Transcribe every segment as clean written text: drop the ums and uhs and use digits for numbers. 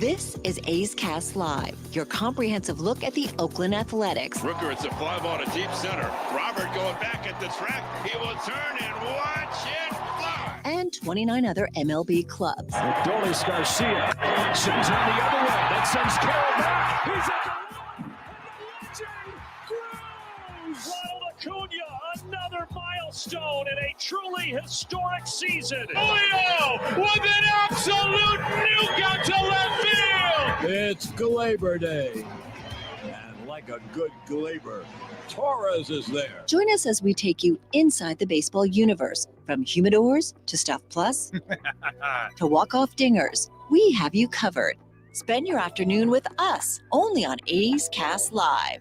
This is A's Cast Live, your comprehensive look at the Oakland Athletics. Rooker, it's a fly ball to deep center. Robert going back at the track. He will turn and watch it fly. And 29 other MLB clubs. Adolis Garcia swings on the other way. That sends Carroll back. He's at the Ronald Acuna, another milestone in a truly historic season. Julio with an absolute nuke out to left field. It's Glaber Day. And like a good Glaber, Torres is there. Join us as we take you inside the baseball universe. From humidors to Stuff Plus to walk-off dingers, we have you covered. Spend your afternoon with us, only on A's Cast Live.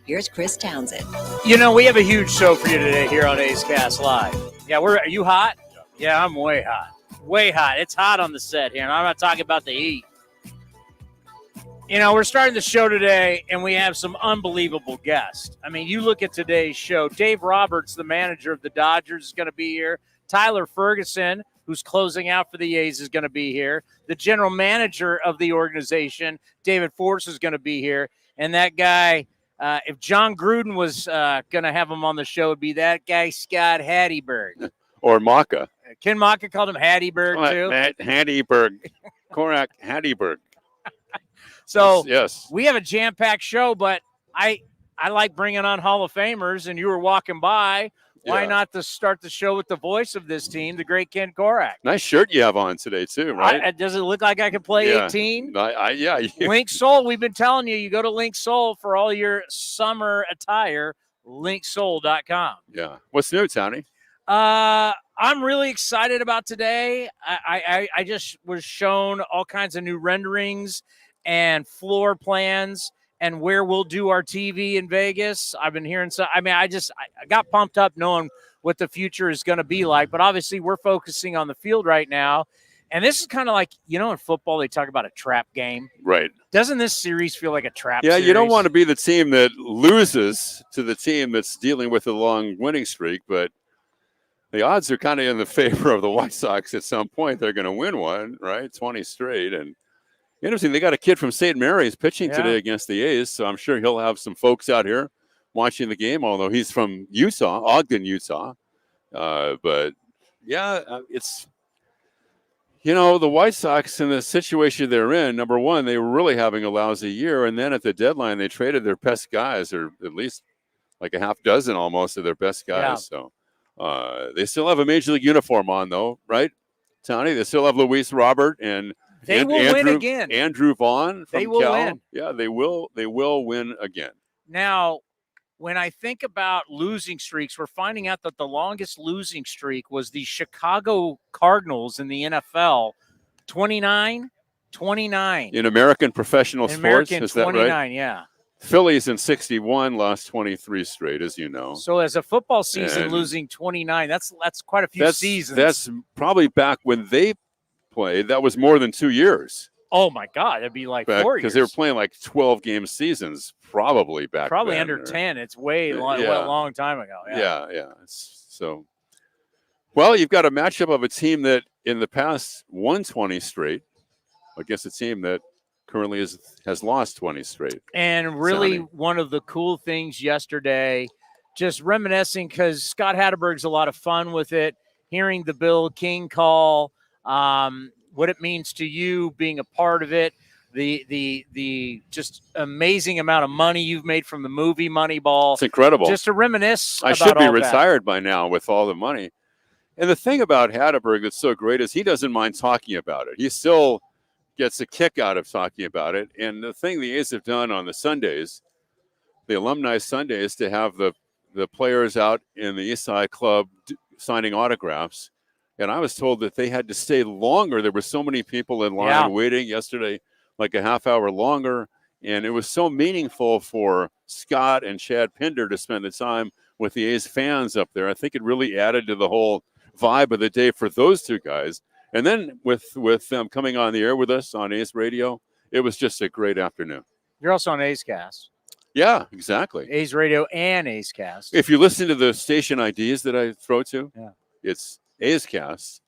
Here's Chris Townsend. You know, we have a huge show for you today here on A's Cast Live. Yeah, are you hot? Yeah, I'm way hot. Way hot. It's hot on the set here, and I'm not talking about the heat. You know, we're starting the show today, and we have some unbelievable guests. I mean, you look at today's show. Dave Roberts, the manager of the Dodgers, is going to be here. Tyler Ferguson, who's closing out for the A's, is going to be here. The general manager of the organization, David Forst, is going to be here. And that guy, if John Gruden was going to have him on the show, it would be that guy, Scott Hatteberg. Or Maka. Ken Maka called him Hatteberg, too. Matt Hatteberg. Korach Hatteberg. So yes, we have a jam-packed show, but I like bringing on Hall of Famers, and you were walking by. Why not to start the show with the voice of this team, the great Ken Korach? Nice shirt you have on today, too, right? Does it look like I can play 18? Yeah. Link Soul, we've been telling you go to Link Soul for all your summer attire, linksoul.com. Yeah. What's new, Tony? I'm really excited about today. I just was shown all kinds of new renderings and floor plans and where we'll do our TV in Vegas. I've been hearing I got pumped up knowing what the future is going to be like, but obviously we're focusing on the field right now. And this is kind of like, in football, they talk about a trap game. Right. Doesn't this series feel like a trap series? You don't want to be the team that loses to the team that's dealing with a long winning streak, but the odds are kind of in the favor of the White Sox at some point. They're going to win one, right? 20 straight. And interesting, they got a kid from St. Mary's pitching today against the A's, so I'm sure he'll have some folks out here watching the game, although he's from Ogden, Utah. But, it's, the White Sox in the situation they're in, number one, they were really having a lousy year, and then at the deadline, they traded their best guys, or at least like a half dozen almost of their best guys. Yeah. So they still have a Major League uniform on, though, right, Tony? They still have Luis Robert and They will win again. Andrew Vaughn from They will Cal. win. Yeah, they will. They will win again. Now, when I think about losing streaks, we're finding out that the longest losing streak was the Chicago Cardinals in the NFL, 29. In American professional sports, is that 29, right? Yeah. Phillies in 61 lost 23 straight, as you know. So as a football season, losing 29, that's quite a few seasons. That's probably back when they played. That was more than 2 years. Oh, my God. It'd be like 4 years. Because they were playing like 12-game seasons probably back Probably then. under 10. It's way long time ago. Yeah. So, well, you've got a matchup of a team that in the past won 20 straight against a team that currently has lost 20 straight. And really one of the cool things yesterday, just reminiscing, because Scott Hatteberg's a lot of fun with it, hearing the Bill King call, what it means to you being a part of it, the just amazing amount of money you've made from the movie Moneyball. It's incredible. Just to reminisce I about should be all retired that. by now with all the money. And the thing about Hatteberg that's so great is he doesn't mind talking about it. He still gets a kick out of talking about it. And the thing the A's have done on the Sundays, the alumni Sundays, to have the players out in the East Side Club signing autographs. And I was told that they had to stay longer. There were so many people in line waiting yesterday, like a half hour longer. And it was so meaningful for Scott and Chad Pinder to spend the time with the A's fans up there. I think it really added to the whole vibe of the day for those two guys. And then with them coming on the air with us on A's Radio, it was just a great afternoon. You're also on A's Cast. Yeah, exactly. A's Radio and A's Cast. If you listen to the station IDs that I throw to, it's A's Cast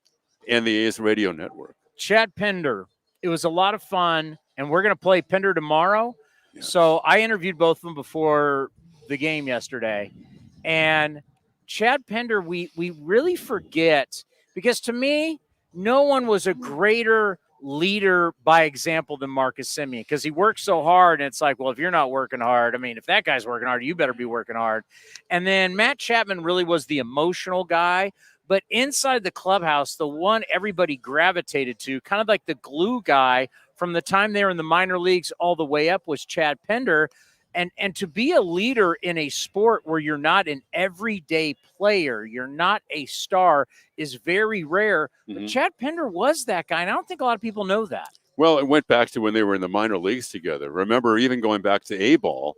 and the A's Radio Network. Chad Pinder It was a lot of fun, and we're going to play Pender tomorrow. Yes. So I interviewed both of them before the game yesterday. And Chad Pender, we really forget, because to me, no one was a greater leader by example than Marcus Semien, because he worked so hard, and it's like, well, if you're not working hard, I mean, if that guy's working hard, you better be working hard. And then Matt Chapman really was the emotional guy, but inside the clubhouse, the one everybody gravitated to, kind of like the glue guy from the time they were in the minor leagues all the way up, was Chad Pender. And to be a leader in a sport where you're not an everyday player, you're not a star, is very rare. But Chad Pender was that guy, and I don't think a lot of people know that. Well, it went back to when they were in the minor leagues together. Remember, even going back to A-ball,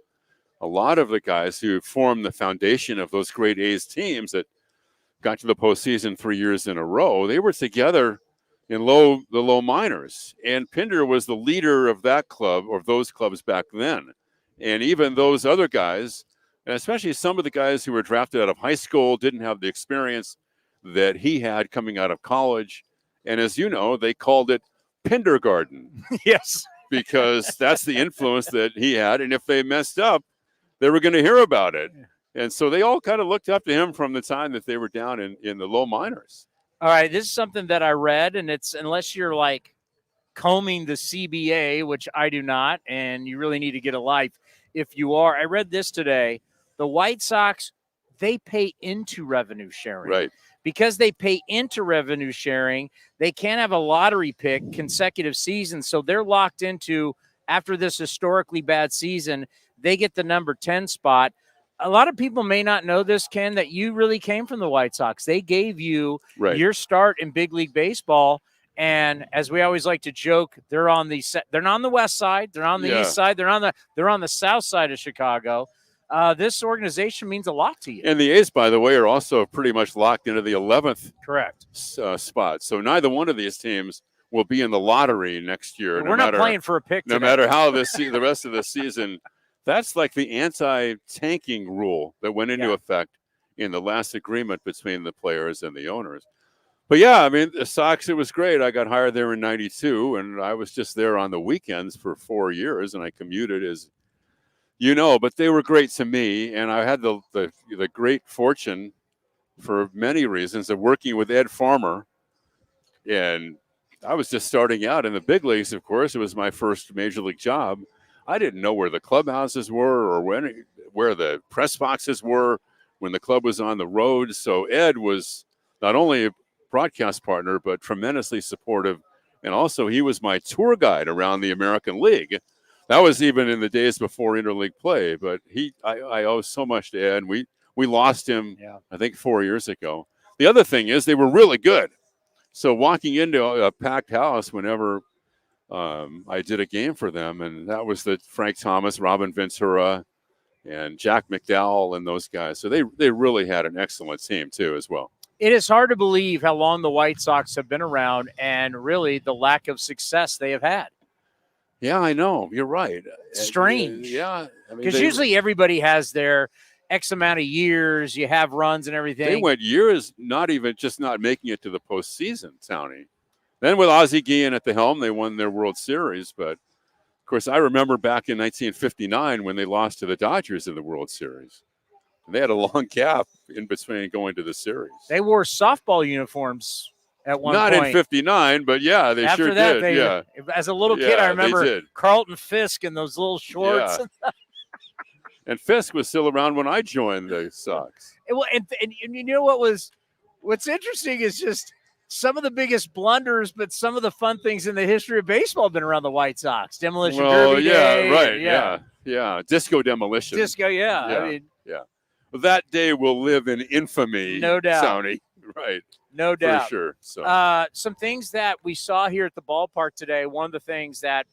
a lot of the guys who formed the foundation of those great A's teams that got to the postseason 3 years in a row, they were together in the low minors. And Pender was the leader of that club, or those clubs back then. And even those other guys, and especially some of the guys who were drafted out of high school, didn't have the experience that he had coming out of college. And as you know, they called it Pendergarden. Yes. Because that's the influence that he had. And if they messed up, they were going to hear about it. And so they all kind of looked up to him from the time that they were down in the low minors. All right, this is something that I read, and it's, unless you're like combing the CBA, which I do not, and you really need to get a life if you are. I read this today. The White Sox, they pay into revenue sharing. Right. Because they pay into revenue sharing, they can't have a lottery pick consecutive seasons. So they're locked into, after this historically bad season, they get the number 10 spot. A lot of people may not know this, Ken, that you really came from the White Sox. They gave you your start in big league baseball. And as we always like to joke, they're not on the west side, they're on the east side, they're on the south side of Chicago. This organization means a lot to you. And the A's, by the way, are also pretty much locked into the 11th spot. So neither one of these teams will be in the lottery next year. We're not playing for a pick no matter how the rest of the season. That's like the anti-tanking rule that went into effect in the last agreement between the players and the owners. But yeah, I mean, the Sox, it was great. I got hired there in '92, and I was just there on the weekends for 4 years, and I commuted, as you know. But they were great to me, and I had the great fortune, for many reasons, of working with Ed Farmer. And I was just starting out in the big leagues, of course. It was my first major league job. I didn't know where the clubhouses were or where the press boxes were when the club was on the road. So Ed was not only a broadcast partner, but tremendously supportive. And also he was my tour guide around the American League. That was even in the days before interleague play. But I owe so much to Ed. We lost him, I think, 4 years ago. The other thing is they were really good. So walking into a packed house whenever I did a game for them, and that was the Frank Thomas, Robin Ventura, and Jack McDowell and those guys. So they really had an excellent team too as well. It is hard to believe how long the White Sox have been around and really the lack of success they have had. Yeah, I know. You're right. Strange. Yeah. Because usually everybody has their X amount of years, you have runs and everything. They went years not making it to the postseason, Townie. Then with Ozzie Guillen at the helm, they won their World Series. But, of course, I remember back in 1959 when they lost to the Dodgers in the World Series. They had a long gap in between going to the series. They wore softball uniforms at one point. Not in 59, but yeah, they After sure that, did. As a little kid, I remember Carlton Fisk in those little shorts. Yeah. And Fisk was still around when I joined the Sox. And you know what's interesting is just some of the biggest blunders, but some of the fun things in the history of baseball have been around the White Sox. Demolition Derby Day. Right. Yeah. Disco demolition. I mean, well, that day will live in infamy. No doubt. Soundy. Right. No doubt. For sure. So. Some things that we saw here at the ballpark today, one of the things that,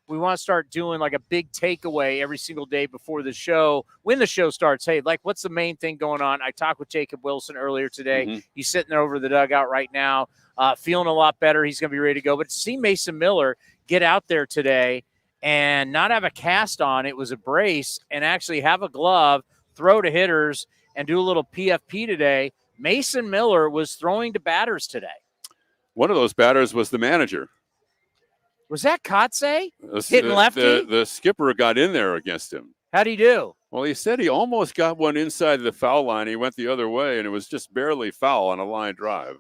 we want to start doing like a big takeaway every single day before the show. When the show starts, hey, like what's the main thing going on? I talked with Jacob Wilson earlier today. Mm-hmm. He's sitting there over the dugout right now, feeling a lot better. He's going to be ready to go. But to see Mason Miller get out there today and not have a cast on, it was a brace, and actually have a glove, throw to hitters, and do a little PFP today. Mason Miller was throwing to batters today. One of those batters was the manager. Was that Kotze hitting lefty? The skipper got in there against him. How'd he do? Well, he said he almost got one inside the foul line. He went the other way, and it was just barely foul on a line drive.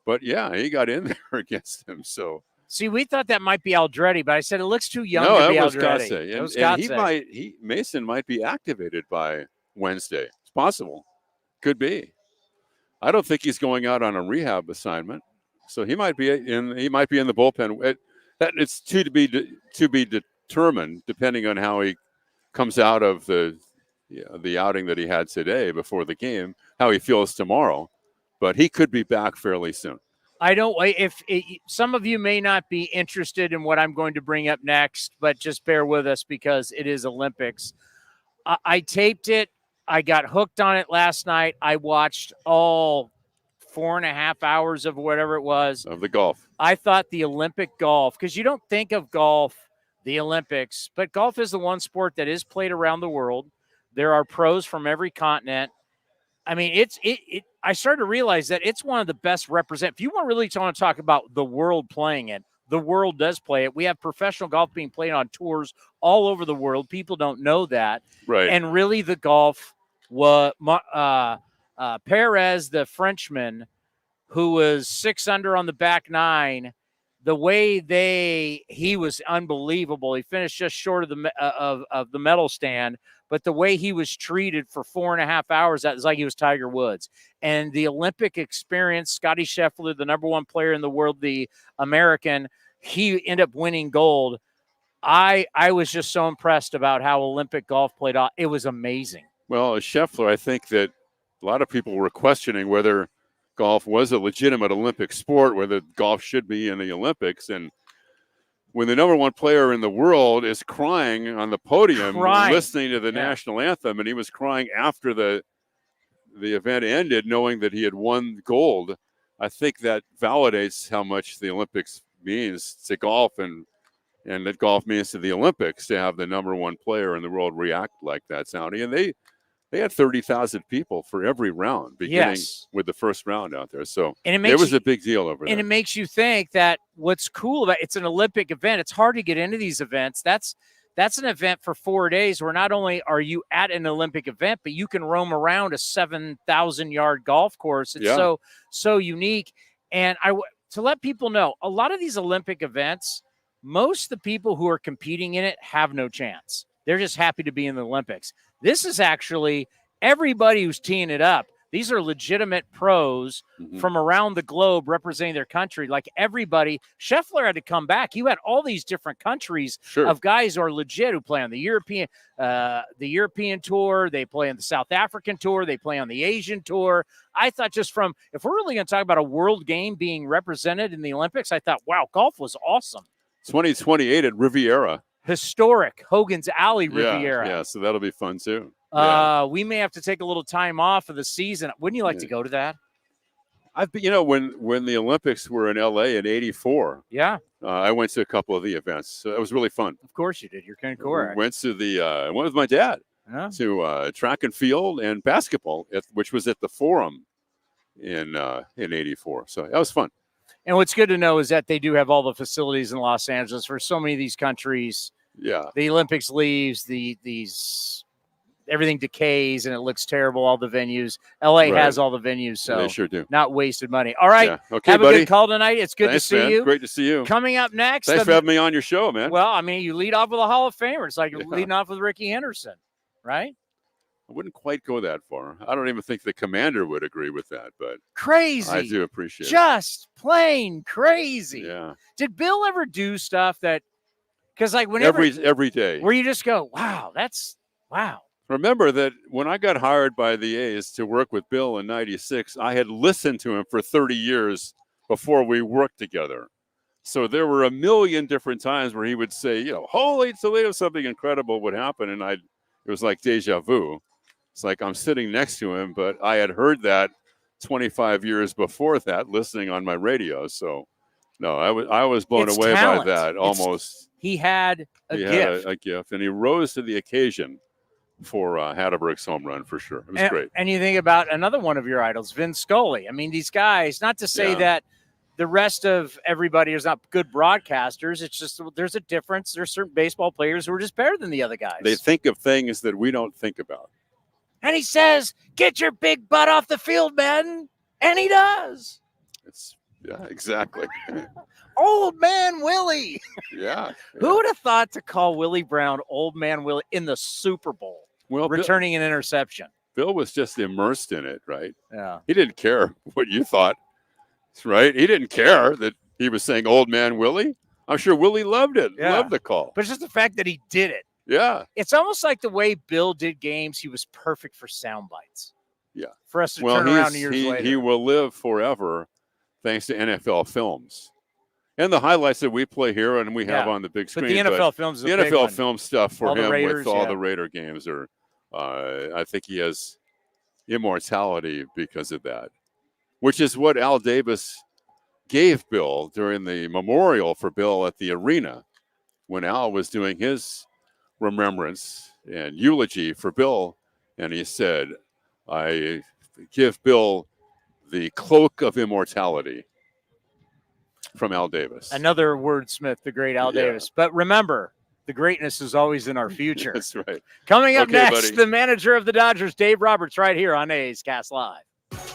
But, yeah, he got in there against him. So see, we thought that might be Aldretti, but I said it looks too young no, to be that was Aldretti. Kotze. It was And Mason might be activated by Wednesday. It's possible. Could be. I don't think he's going out on a rehab assignment, so he might be in the bullpen. It's to be determined, depending on how he comes out of the outing that he had today before the game, how he feels tomorrow. But he could be back fairly soon. I don't. Some of you may not be interested in what I'm going to bring up next, but just bear with us because it is Olympics. I taped it. I got hooked on it last night. I watched all 4.5 hours of whatever it was. Of the golf. I thought the Olympic golf, because you don't think of golf, the Olympics, but golf is the one sport that is played around the world. There are pros from every continent. I mean, I started to realize that it's one of the best represent. If you want to talk about the world playing it, the world does play it. We have professional golf being played on tours all over the world. People don't know that. Right. And really the golf was Perez, the Frenchman, who was 6 under on the back nine, the way he was unbelievable. He finished just short of the medal stand, but the way he was treated for 4.5 hours, that was like he was Tiger Woods. And the Olympic experience, Scotty Scheffler, the number one player in the world, the American, he ended up winning gold. I was just so impressed about how Olympic golf played out. It was amazing. Well, Scheffler, I think that a lot of people were questioning whether golf was a legitimate Olympic sport, whether golf should be in the Olympics. And when the number one player in the world is crying on the podium, listening to the national anthem, and he was crying after the event ended, knowing that he had won gold, I think that validates how much the Olympics means to golf and that golf means to the Olympics to have the number one player in the world react like that, Soundy. And they had 30,000 people for every round, beginning with the first round out there. So it was a big deal over there. And it makes you think that what's cool about it's an Olympic event. It's hard to get into these events. That's an event for 4 days where not only are you at an Olympic event, but you can roam around a 7,000-yard golf course. It's so unique. And to let people know, a lot of these Olympic events, most of the people who are competing in it have no chance. They're just happy to be in the Olympics. This is actually everybody who's teeing it up. These are legitimate pros from around the globe representing their country. Like everybody, Scheffler had to come back. You had all these different countries of guys who are legit who play on the European tour. They play on the South African tour. They play on the Asian tour. I thought if we're really going to talk about a world game being represented in the Olympics, I thought, wow, golf was awesome. 2028 at Riviera. Historic Hogan's Alley Riviera. Yeah, so that'll be fun too. We may have to take a little time off of the season. Wouldn't you like to go to that? I've been, when the Olympics were in LA in '84. Yeah, I went to a couple of the events. So it was really fun. Of course you did. You're kind of Korach. Went to I went with my dad to track and field and basketball, which was at the Forum in '84. So that was fun. And what's good to know is that they do have all the facilities in Los Angeles for so many of these countries. Yeah. The Olympics leaves, everything decays and it looks terrible, all the venues. LA has all the venues, so they sure do. Not wasted money. All right. Yeah. Okay, have buddy. a good call tonight. It's good to see you. Great to see you. Coming up next. Thanks for having me on your show, man. Well, I mean, you lead off with a Hall of Famer. It's like you're leading off with Ricky Henderson, right? I wouldn't quite go that far. I don't even think the commander would agree with that, but crazy. I do appreciate it. Just plain crazy. Yeah. Did Bill ever do stuff that, because like whenever every day where you just go, wow, that's wow. Remember that when I got hired by the A's to work with Bill in '96, I had listened to him for 30 years before we worked together. So there were a million different times where he would say, holy Toledo, something incredible would happen. And it was like deja vu. It's like I'm sitting next to him, but I had heard that 25 years before that, listening on my radio. So, no, I was blown away by that. He had a gift, and he rose to the occasion for Hatteberg's home run for sure. It was great. And you think about another one of your idols, Vin Scully. I mean, these guys. Not to say that the rest of everybody is not good broadcasters. It's just there's a difference. There's certain baseball players who are just better than the other guys. They think of things that we don't think about. And he says, "Get your big butt off the field, man." And he does. Yeah, exactly. Old man Willie. Yeah. Who would have thought to call Willie Brown Old Man Willie in the Super Bowl, Well, returning an interception? Bill was just immersed in it, right? Yeah. He didn't care what you thought, right? He didn't care that he was saying Old Man Willie. I'm sure Willie loved it, loved the call. But it's just the fact that he did it. Yeah. It's almost like the way Bill did games. He was perfect for sound bites. Yeah. For us to turn around years later. He will live forever thanks to NFL films. And the highlights that we play here and we have on the big screen. But the NFL films is the a big NFL one. film stuff for all him Raiders, with all the Raider games are I think he has immortality because of that, which is what Al Davis gave Bill during the memorial for Bill at the arena when Al was doing his remembrance and eulogy for Bill. And he said, I give Bill the cloak of immortality from Al Davis. Another wordsmith, the great Al Davis. But remember, the greatness is always in our future. That's right. Coming up next, buddy. the manager of the Dodgers, Dave Roberts, right here on A's Cast Live.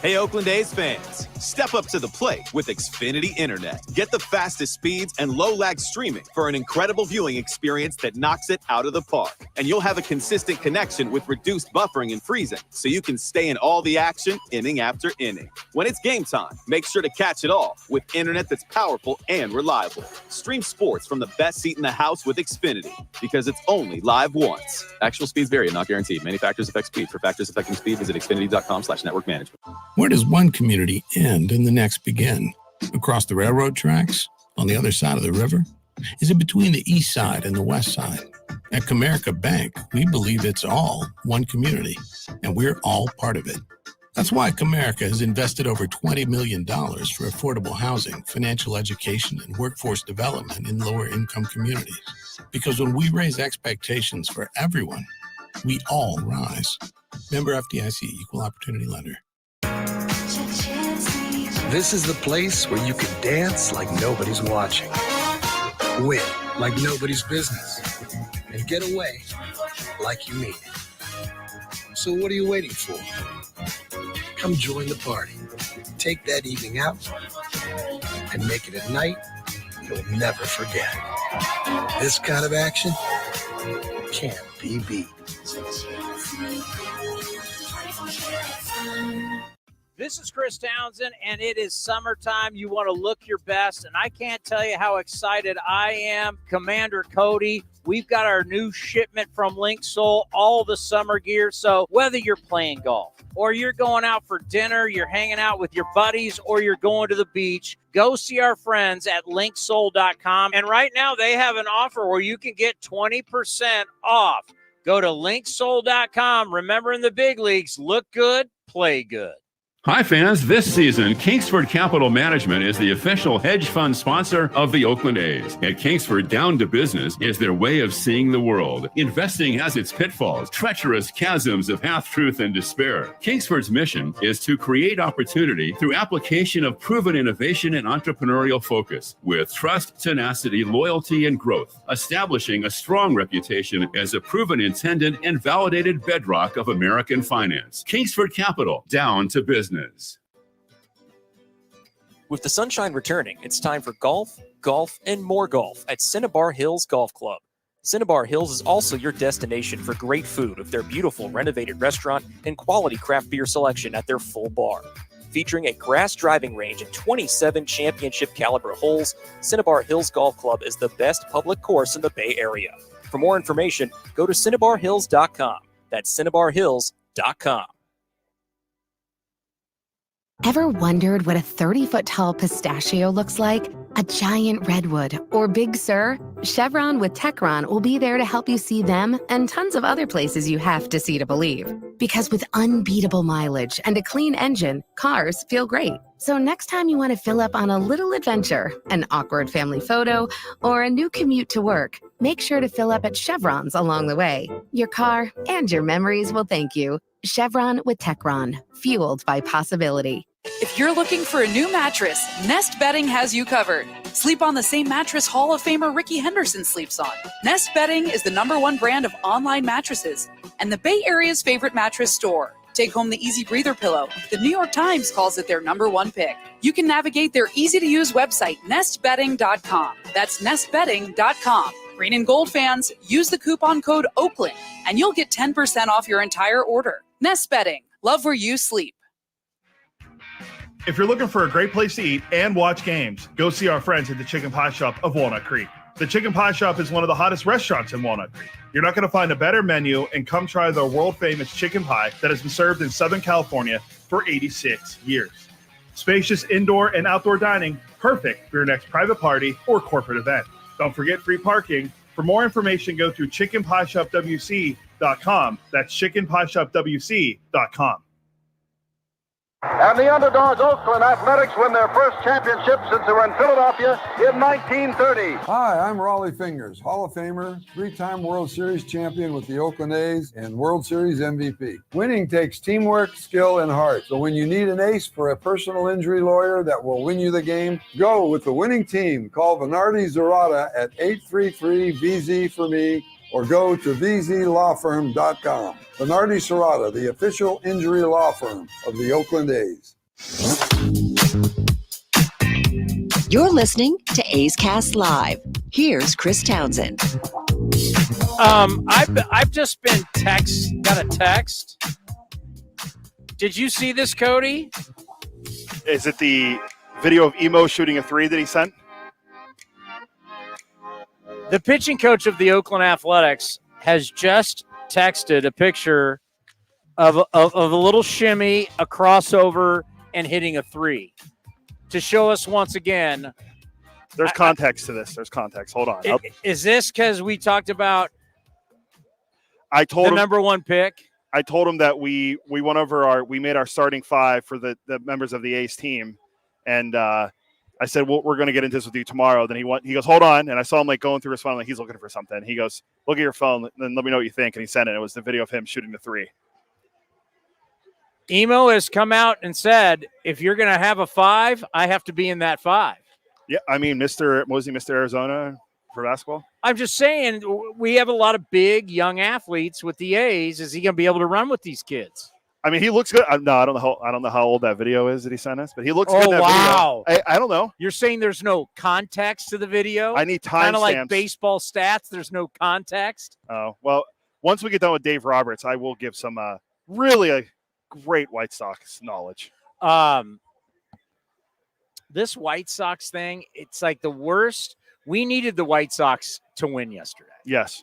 Hey, Oakland A's fans, step up to the plate with Xfinity Internet. Get the fastest speeds and low-lag streaming for an incredible viewing experience that knocks it out of the park. And you'll have a consistent connection with reduced buffering and freezing, so you can stay in all the action inning after inning. When it's game time, make sure to catch it all with internet that's powerful and reliable. Stream sports from the best seat in the house with Xfinity, because it's only live once. Actual speeds vary and not guaranteed. Many factors affect speed. For factors affecting speed, visit xfinity.com/network management. Where does one community end and the next begin? Across the railroad tracks? On the other side of the river? Is it between the east side and the west side? At Comerica Bank, we believe it's all one community, and we're all part of it. That's why Comerica has invested over $20 million for affordable housing, financial education, and workforce development in lower-income communities. Because when we raise expectations for everyone, we all rise. Member FDIC, Equal Opportunity Lender. This is the place where you can dance like nobody's watching, win like nobody's business, and get away like you mean it. So what are you waiting for? Come join the party. Take that evening out and make it a night you'll never forget. This kind of action can't be beat. This is Chris Townsend, and it is summertime. You want to look your best, and I can't tell you how excited I am. Commander Cody, we've got our new shipment from Link Soul, all the summer gear. So whether you're playing golf or you're going out for dinner, you're hanging out with your buddies, or you're going to the beach, go see our friends at linksoul.com. And right now they have an offer where you can get 20% off. Go to linksoul.com. Remember, in the big leagues, look good, play good. Hi, fans. This season, Kingsford Capital Management is the official hedge fund sponsor of the Oakland A's. At Kingsford, down to business is their way of seeing the world. Investing has its pitfalls, treacherous chasms of half-truth and despair. Kingsford's mission is to create opportunity through application of proven innovation and entrepreneurial focus with trust, tenacity, loyalty, and growth, establishing a strong reputation as a proven intendant and validated bedrock of American finance. Kingsford Capital, down to business. With the sunshine returning, it's time for golf, and more golf at Cinnabar Hills Golf Club. Cinnabar Hills is also your destination for great food with their beautiful renovated restaurant and quality craft beer selection at their full bar. Featuring a grass driving range and 27 championship caliber holes, Cinnabar Hills Golf Club is the best public course in the Bay Area. For more information, go to cinnabarhills.com. That's cinnabarhills.com. Ever wondered what a 30-foot tall pistachio looks like? A giant redwood or Big Sur? Chevron with Techron will be there to help you see them and tons of other places you have to see to believe. Because with unbeatable mileage and a clean engine, cars feel great. So next time you want to fill up on a little adventure, an awkward family photo, or a new commute to work, make sure to fill up at Chevron's along the way. Your car and your memories will thank you. Chevron with Techron, fueled by possibility. If you're looking for a new mattress, Nest Bedding has you covered. Sleep on the same mattress Hall of Famer Ricky Henderson sleeps on. Nest Bedding is the #1 brand of online mattresses and the Bay Area's favorite mattress store. Take home the Easy Breather pillow. The New York Times calls it their #1 pick. You can navigate their easy-to-use website, nestbedding.com. That's nestbedding.com. Green and gold fans, use the coupon code Oakland, and you'll get 10% off your entire order. Nest Bedding. Love where you sleep. If you're looking for a great place to eat and watch games, go see our friends at the Chicken Pie Shop of Walnut Creek. The Chicken Pie Shop is one of the hottest restaurants in Walnut Creek. You're not going to find a better menu, and come try the world-famous chicken pie that has been served in Southern California for 86 years. Spacious indoor and outdoor dining, perfect for your next private party or corporate event. Don't forget free parking. For more information, go to chickenpieshopwc.com. That's chickenpieshopwc.com. And the underdogs, Oakland Athletics, win their first championship since they were in Philadelphia in 1930. Hi, I'm Raleigh Fingers, Hall of Famer, 3-time World Series champion with the Oakland A's and World Series MVP. Winning takes teamwork, skill, and heart. So when you need an ace for a personal injury lawyer that will win you the game, go with the winning team. Call Venardi Zerata at 833-VZ for me, or go to vzlawfirm.com. Venardi Serrata, the official injury law firm of the Oakland A's. You're listening to A's Cast Live. Here's Chris Townsend. I've just been got a text. Did you see this, Cody? Is it the video of Emo shooting a 3 that he sent? The pitching coach of the Oakland Athletics has just texted a picture of a little shimmy, a crossover, and hitting a 3 to show us once again. There's context to this. There's context. Hold on. Is this because we talked about the #1 pick? I told him that we went over we made our starting 5 for the members of the A's team, and I said, well, we're going to get into this with you tomorrow. Then he goes, hold on. And I saw him going through his phone, like he's looking for something. He goes, look at your phone, and let me know what you think. And he sent it. It was the video of him shooting the 3. Emo has come out and said, if you're going to have a 5, I have to be in that 5. Yeah, I mean, Mr. Arizona for basketball? I'm just saying, we have a lot of big young athletes with the A's. Is he going to be able to run with these kids? I mean, he looks good. No, I don't know how old that video is that he sent us, but he looks good in that wow. video. I don't know. You're saying there's no context to the video? I need time kind of stamps. Like baseball stats. There's no context. Oh, well, once we get done with Dave Roberts, I will give some really a great White Sox knowledge. This White Sox thing, it's like the worst. We needed the White Sox to win yesterday. Yes.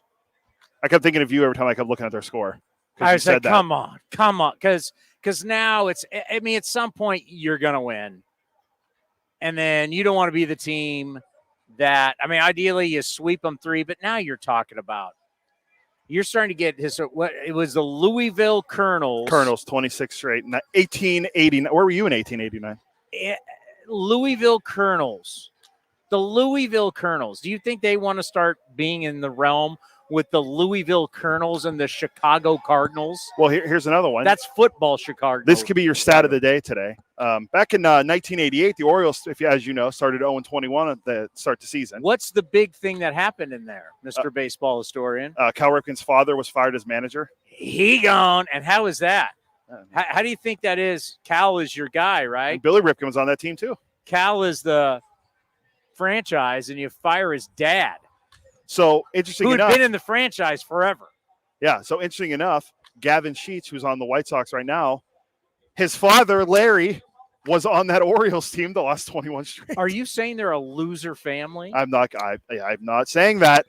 I kept thinking of you every time I kept looking at their score. I was like, come on. Because now it's, I mean, at some point you're going to win. And then you don't want to be the team that, I mean, ideally you sweep them 3, but now you're talking about, you're starting to get it was the Louisville Colonels. 26 straight, 1889. Where were you in 1889? Louisville Colonels. The Louisville Colonels. Do you think they want to start being in the realm with the Louisville Colonels and the Chicago Cardinals? Well, here's another one. That's football Chicago. This could be your stat of the day today. Back in 1988, the Orioles, as you know, started 0-21 at the start of the season. What's the big thing that happened in there, Mr. Baseball historian? Cal Ripken's father was fired as manager. He gone. And how is that? How do you think that is? Cal is your guy, right? And Billy Ripken was on that team too. Cal is the franchise, and you fire his dad. So interesting enough, who had been in the franchise forever. Yeah. So interesting enough, Gavin Sheets, who's on the White Sox right now, his father Larry was on that Orioles team the last 21 straight. Are you saying they're a loser family? I'm not saying that,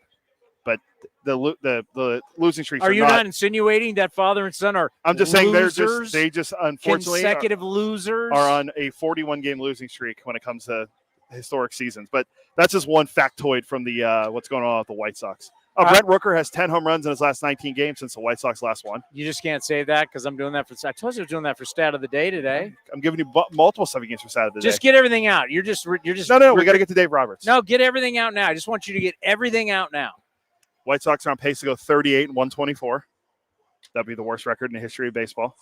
but the losing streaks. Are you not insinuating that father and son are? I'm just losers, saying they just unfortunately consecutive losers are on a 41 game losing streak when it comes to historic seasons. But that's just one factoid from the what's going on with the White Sox. Brent Rooker has 10 home runs in his last 19 games since the White Sox last won. You just can't say that because I'm doing that for. I told you I was doing that for stat of the day today. I'm giving you multiple 7 games for stat of the day. Just get everything out. You're just. No. We got to get to Dave Roberts. No, get everything out now. I just want you to get everything out now. White Sox are on pace to go 38-124. That'd be the worst record in the history of baseball.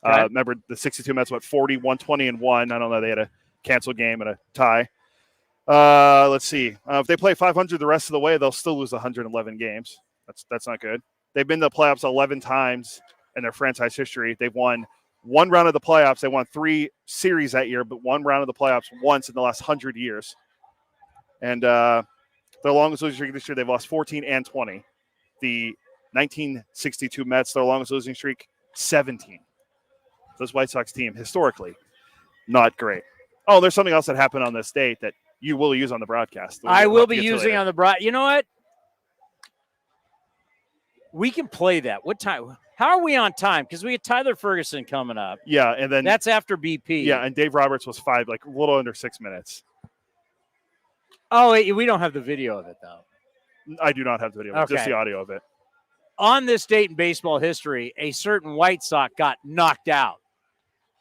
Okay. Remember the 62 Mets went 40, 120, and 1. I don't know. They had a canceled game and a tie. Let's see. If they play 500 the rest of the way, they'll still lose 111 games. That's not good. They've been to the playoffs 11 times in their franchise history. They've won one round of the playoffs. They won 3 series that year, but one round of the playoffs once in the last 100 years. And their longest losing streak this year, they've lost 14 and 20. The 1962 Mets, their longest losing streak, 17. This White Sox team, historically, not great. Oh, there's something else that happened on this date that you will use on the broadcast. I will be using on the broadcast. You know what? We can play that. What time? How are we on time? Because we had Tyler Ferguson coming up. Yeah, and then that's after BP. Yeah, and Dave Roberts was 5, like a little under 6 minutes. Oh, we don't have the video of it, though. I do not have the video, just the audio of it. On this date in baseball history, a certain White Sox got knocked out.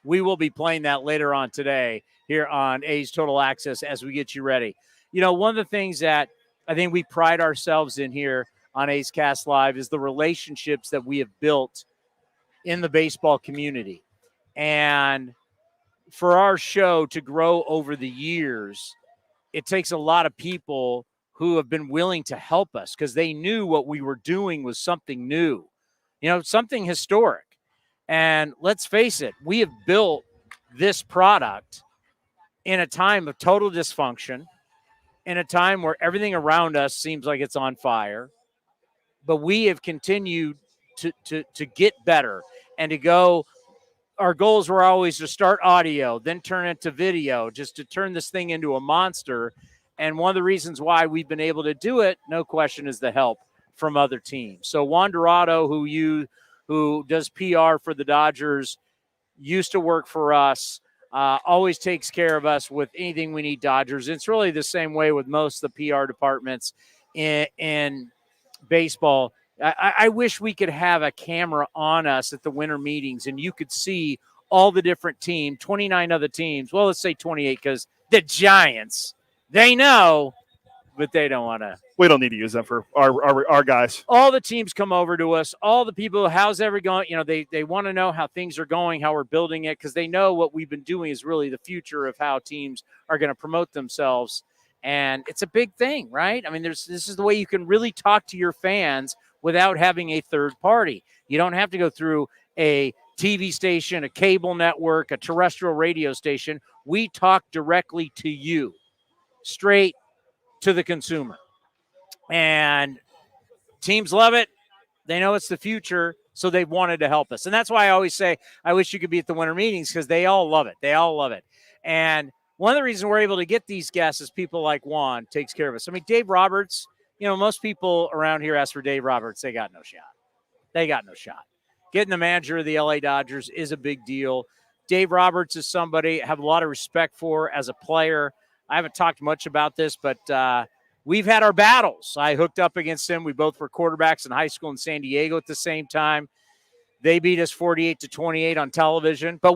We will be playing that later on today here on A's Total Access as we get you ready. You know, one of the things that I think we pride ourselves in here on A's Cast Live is the relationships that we have built in the baseball community. And for our show to grow over the years, it takes a lot of people who have been willing to help us because they knew what we were doing was something new, you know, something historic. And let's face it, we have built this product in a time of total dysfunction, in a time where everything around us seems like it's on fire. But we have continued to get better and to go. Our goals were always to start audio, then turn it to video, just to turn this thing into a monster. And one of the reasons why we've been able to do it, no question, is the help from other teams. So Juan Dorado, who does PR for the Dodgers, used to work for us, always takes care of us with anything we need Dodgers. It's really the same way with most of the PR departments in baseball. I wish we could have a camera on us at the winter meetings and you could see all the different teams, 29 other teams. Well, let's say 28 because the Giants, they know, but they don't want to. We don't need to use them for our guys. All the teams come over to us. All the people, how's everything going? You know, they want to know how things are going, how we're building it, because they know what we've been doing is really the future of how teams are going to promote themselves. And it's a big thing, right? I mean, this is the way you can really talk to your fans without having a third party. You don't have to go through a TV station, a cable network, a terrestrial radio station. We talk directly to you, straight to the consumer. And teams love it. They know it's the future, so they've wanted to help us. And that's why I always say, I wish you could be at the winter meetings because they all love it. They all love it. And one of the reasons we're able to get these guests is people like Juan takes care of us. I mean, Dave Roberts, you know, most people around here ask for Dave Roberts. They got no shot. They got no shot. Getting the manager of the LA Dodgers is a big deal. Dave Roberts is somebody I have a lot of respect for as a player. I haven't talked much about this, but we've had our battles. I hooked up against him. We both were quarterbacks in high school in San Diego at the same time. They beat us 48-28 on television, but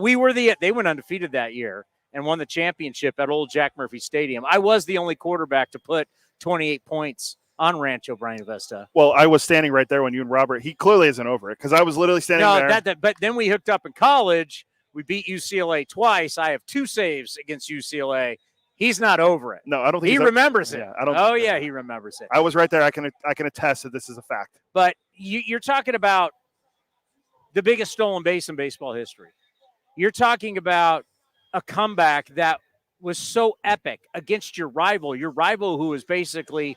they went undefeated that year and won the championship at old Jack Murphy Stadium. I was the only quarterback to put 28 points on Rancho Buena Vista. Well, I was standing right there when you and Robert, he clearly isn't over it because I was literally standing there. But then we hooked up in college. We beat UCLA twice. I have 2 saves against UCLA. He's not over it. No, I don't think he remembers it. Yeah, I don't. Oh yeah, he remembers it. I was right there. I can attest that this is a fact. But you're talking about the biggest stolen base in baseball history. You're talking about a comeback that was so epic against your rival who has basically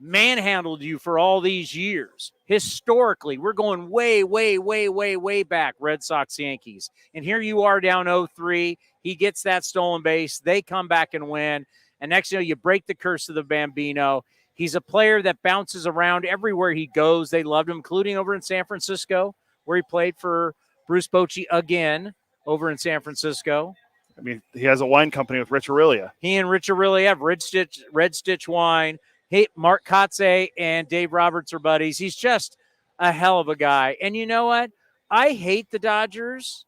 manhandled you for all these years. Historically, we're going way, way, way, way, way back, Red Sox, Yankees. And here you are down 0-3. He gets that stolen base. They come back and win. And next, you break the curse of the Bambino. He's a player that bounces around everywhere he goes. They loved him, including over in San Francisco, where he played for Bruce Bochy again over in San Francisco. I mean, he has a wine company with Rich Aurelia. He and Rich Aurelia have Red Stitch Wine. Hey, Mark Kotze and Dave Roberts are buddies. He's just a hell of a guy. And you know what? I hate the Dodgers,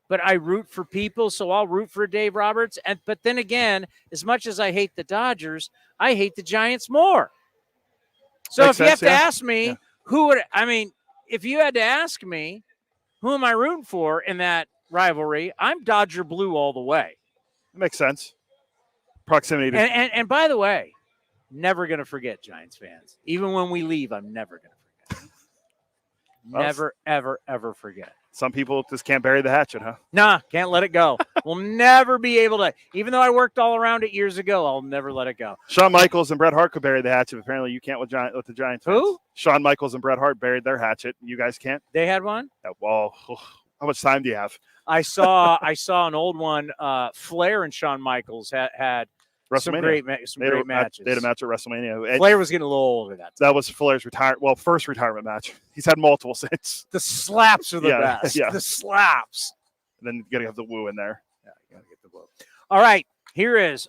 but I root for people, so I'll root for Dave Roberts. But then again, as much as I hate the Dodgers, I hate the Giants more. So if you have to ask me, if you had to ask me, who am I rooting for in that rivalry? I'm Dodger blue all the way. Makes sense. Proximity to And by the way, never going to forget, Giants fans. Even when we leave, I'm never going to forget. Never, ever, ever forget. Some people just can't bury the hatchet, huh? Nah, can't let it go. We'll never be able to. Even though I worked all around it years ago, I'll never let it go. Shawn Michaels and Bret Hart could bury the hatchet. Apparently, you can't with the Giants. Who? Fans. Shawn Michaels and Bret Hart buried their hatchet. You guys can't? They had one? Well, how much time do you have? I saw an old one. Flair and Shawn Michaels had some great matches. They had a match at WrestleMania. Flair was getting a little older that was Flair's first retirement match. He's had multiple since. The slaps are the best. Yeah. The slaps. And then you got to have the woo in there. Yeah, you got to get the woo. All right, here is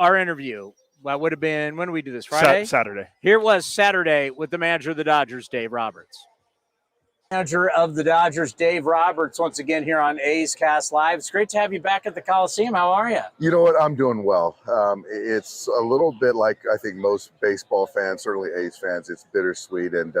our interview. What would have been, when did we do this? Friday? Saturday. Here it was Saturday with the manager of the Dodgers, Dave Roberts. Manager of the Dodgers, Dave Roberts, once again here on A's Cast Live. It's great to have you back at the Coliseum. How are you? You know what? I'm doing well. It's a little bit like I think most baseball fans, certainly A's fans, it's bittersweet. And,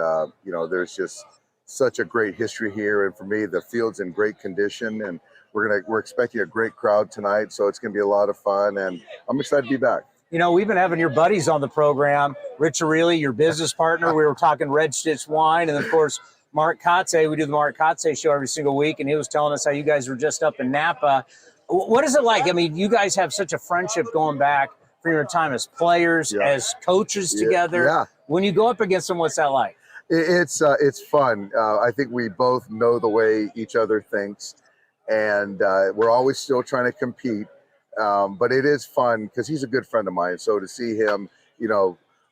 there's just such a great history here. And for me, the field's in great condition. And we're expecting a great crowd tonight. So it's going to be a lot of fun. And I'm excited to be back. You know, we've been having your buddies on the program. Rich Aureli, your business partner. We were talking Red Stitch Wine. And, of course, Mark Kotze. We do the Mark Kotze show every single week, and he was telling us how you guys were just up in Napa. What is it like? I mean, you guys have such a friendship going back for your time as players, as coaches together. Yeah. When you go up against them, what's that like? It's fun. I think we both know the way each other thinks, and we're always still trying to compete. But it is fun because he's a good friend of mine. So to see him,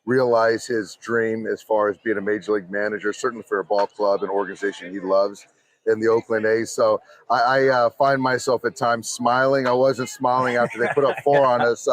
realize his dream as far as being a major league manager, certainly for a ball club and organization he loves in the Oakland A's. So I find myself at times smiling. I wasn't smiling after they put up 4 on us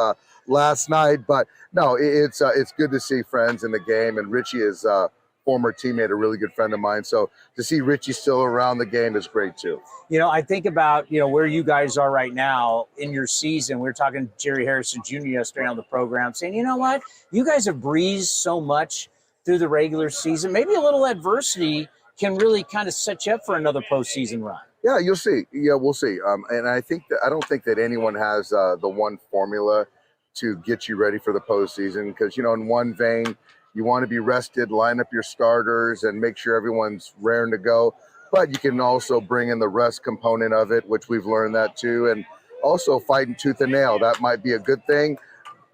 last night, but no, it's good to see friends in the game. And Richie is a former teammate, a really good friend of mine. So to see Richie still around the game is great too. I think about, where you guys are right now in your season. We were talking to Jerry Harrison Jr. yesterday on the program saying, you know what? You guys have breezed so much through the regular season. Maybe a little adversity can really kind of set you up for another postseason run. Yeah, you'll see. Yeah, we'll see. And I don't think that anyone has the one formula to get you ready for the postseason because, in one vein, you want to be rested, line up your starters, and make sure everyone's raring to go. But you can also bring in the rest component of it, which we've learned that too. And also fighting tooth and nail. That might be a good thing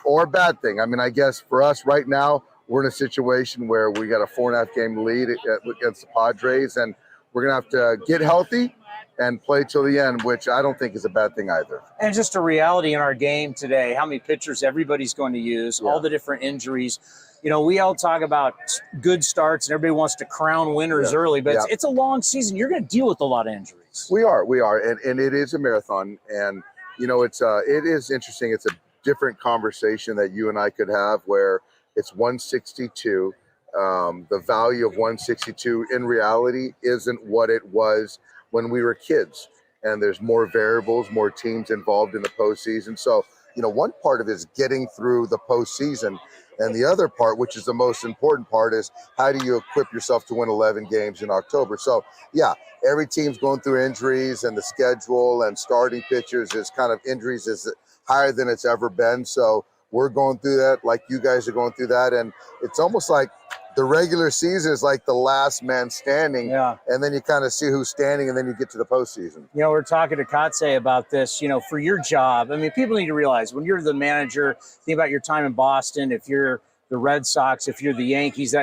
or a bad thing. I mean, I guess for us right now, we're in a situation where we got a 4.5 game lead against the Padres, and we're going to have to get healthy and play till the end, which I don't think is a bad thing either. And just a reality in our game today, how many pitchers everybody's going to use, all the different injuries. We all talk about good starts and everybody wants to crown winners early, but it's a long season. You're going to deal with a lot of injuries. We are. And it is a marathon. And, it is interesting. It's a different conversation that you and I could have where it's 162. The value of 162 in reality isn't what it was when we were kids. And there's more variables, more teams involved in the postseason. So, one part of it is getting through the postseason. And the other part, which is the most important part, is how do you equip yourself to win 11 games in October? So, yeah, every team's going through injuries, and the schedule and starting pitchers is kind of injuries is higher than it's ever been. So we're going through that like you guys are going through that. And it's almost like the regular season is like the last man standing. Yeah. And then you kind of see who's standing, and then you get to the postseason. We're talking to Kotze about this, for your job. I mean, people need to realize when you're the manager, think about your time in Boston, if you're the Red Sox, if you're the Yankees,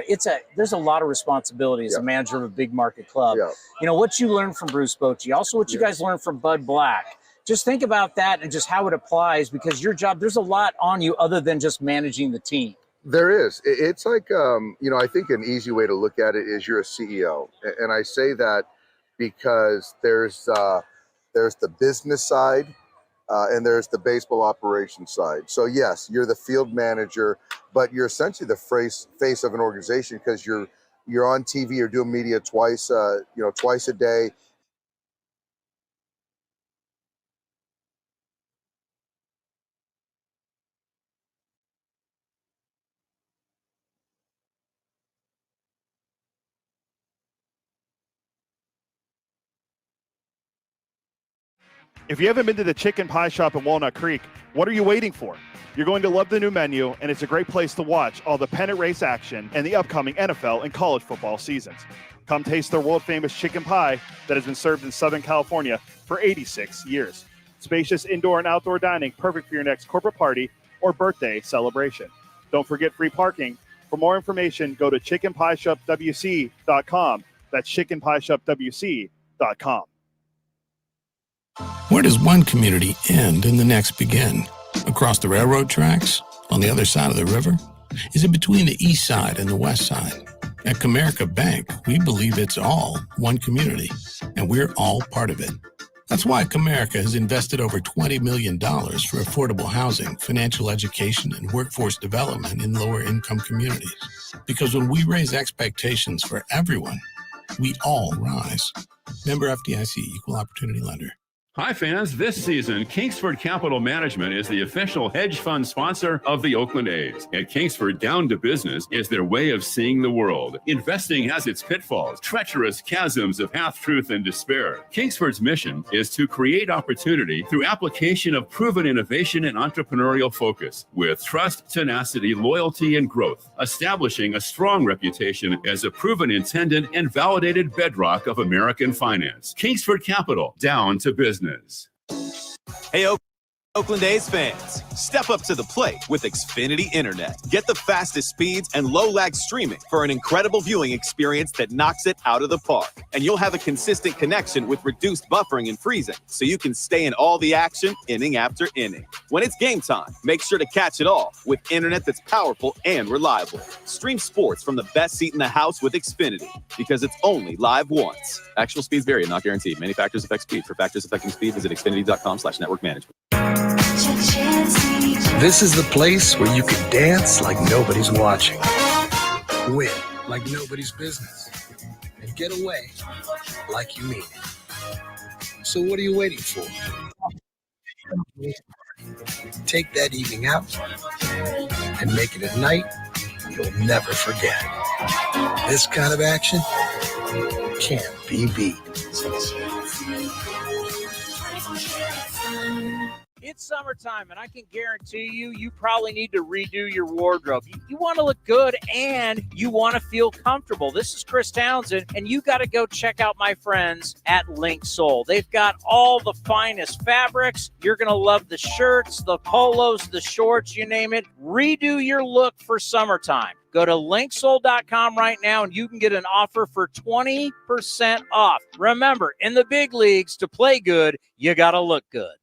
there's a lot of responsibility as a manager of a big market club. Yeah. What you learned from Bruce Bochy, also what you guys learned from Bud Black. Just think about that and just how it applies, because your job, there's a lot on you other than just managing the team. There is. It's like, I think an easy way to look at it is you're a CEO. And I say that because there's the business side and there's the baseball operations side. So, yes, you're the field manager, but you're essentially the face of an organization because you're on TV, you're doing media twice a day. If you haven't been to the Chicken Pie Shop in Walnut Creek, what are you waiting for? You're going to love the new menu, and it's a great place to watch all the pennant race action and the upcoming NFL and college football seasons. Come taste their world-famous chicken pie that has been served in Southern California for 86 years. Spacious indoor and outdoor dining, perfect for your next corporate party or birthday celebration. Don't forget free parking. For more information, go to chickenpieshopwc.com. That's chickenpieshopwc.com. Where does one community end and the next begin? Across the railroad tracks? On the other side of the river? Is it between the east side and the west side? At Comerica Bank, we believe it's all one community, and we're all part of it. That's why Comerica has invested over $20 million for affordable housing, financial education, and workforce development in lower-income communities. Because when we raise expectations for everyone, we all rise. Member FDIC, Equal Opportunity Lender. Hi, fans. This season, Kingsford Capital Management is the official hedge fund sponsor of the Oakland A's. At Kingsford, down to business is their way of seeing the world. Investing has its pitfalls, treacherous chasms of half-truth and despair. Kingsford's mission is to create opportunity through application of proven innovation and entrepreneurial focus with trust, tenacity, loyalty, and growth, establishing a strong reputation as a proven intendant and validated bedrock of American finance. Kingsford Capital, down to business. Hey, Oakland A's fans, step up to the plate with Xfinity Internet. Get the fastest speeds and low lag streaming for an incredible viewing experience that knocks it out of the park. And you'll have a consistent connection with reduced buffering and freezing, so you can stay in all the action inning after inning. When it's game time, make sure to catch it all with internet that's powerful and reliable. Stream sports from the best seat in the house with Xfinity, because it's only live once. Actual speeds vary and not guaranteed. Many factors affect speed. For factors affecting speed, visit xfinity.com/network management. This is the place where you can dance like nobody's watching, win like nobody's business, and get away like you mean it. So what are you waiting for? Take that evening out and make it a night you'll never forget. This kind of action can't be beat. It's summertime, and I can guarantee you probably need to redo your wardrobe. You want to look good, and you want to feel comfortable. This is Chris Townsend, and you got to go check out my friends at Link Soul. They've got all the finest fabrics. You're going to love the shirts, the polos, the shorts, you name it. Redo your look for summertime. Go to linksoul.com right now, and you can get an offer for 20% off. Remember, in the big leagues, to play good, you got to look good.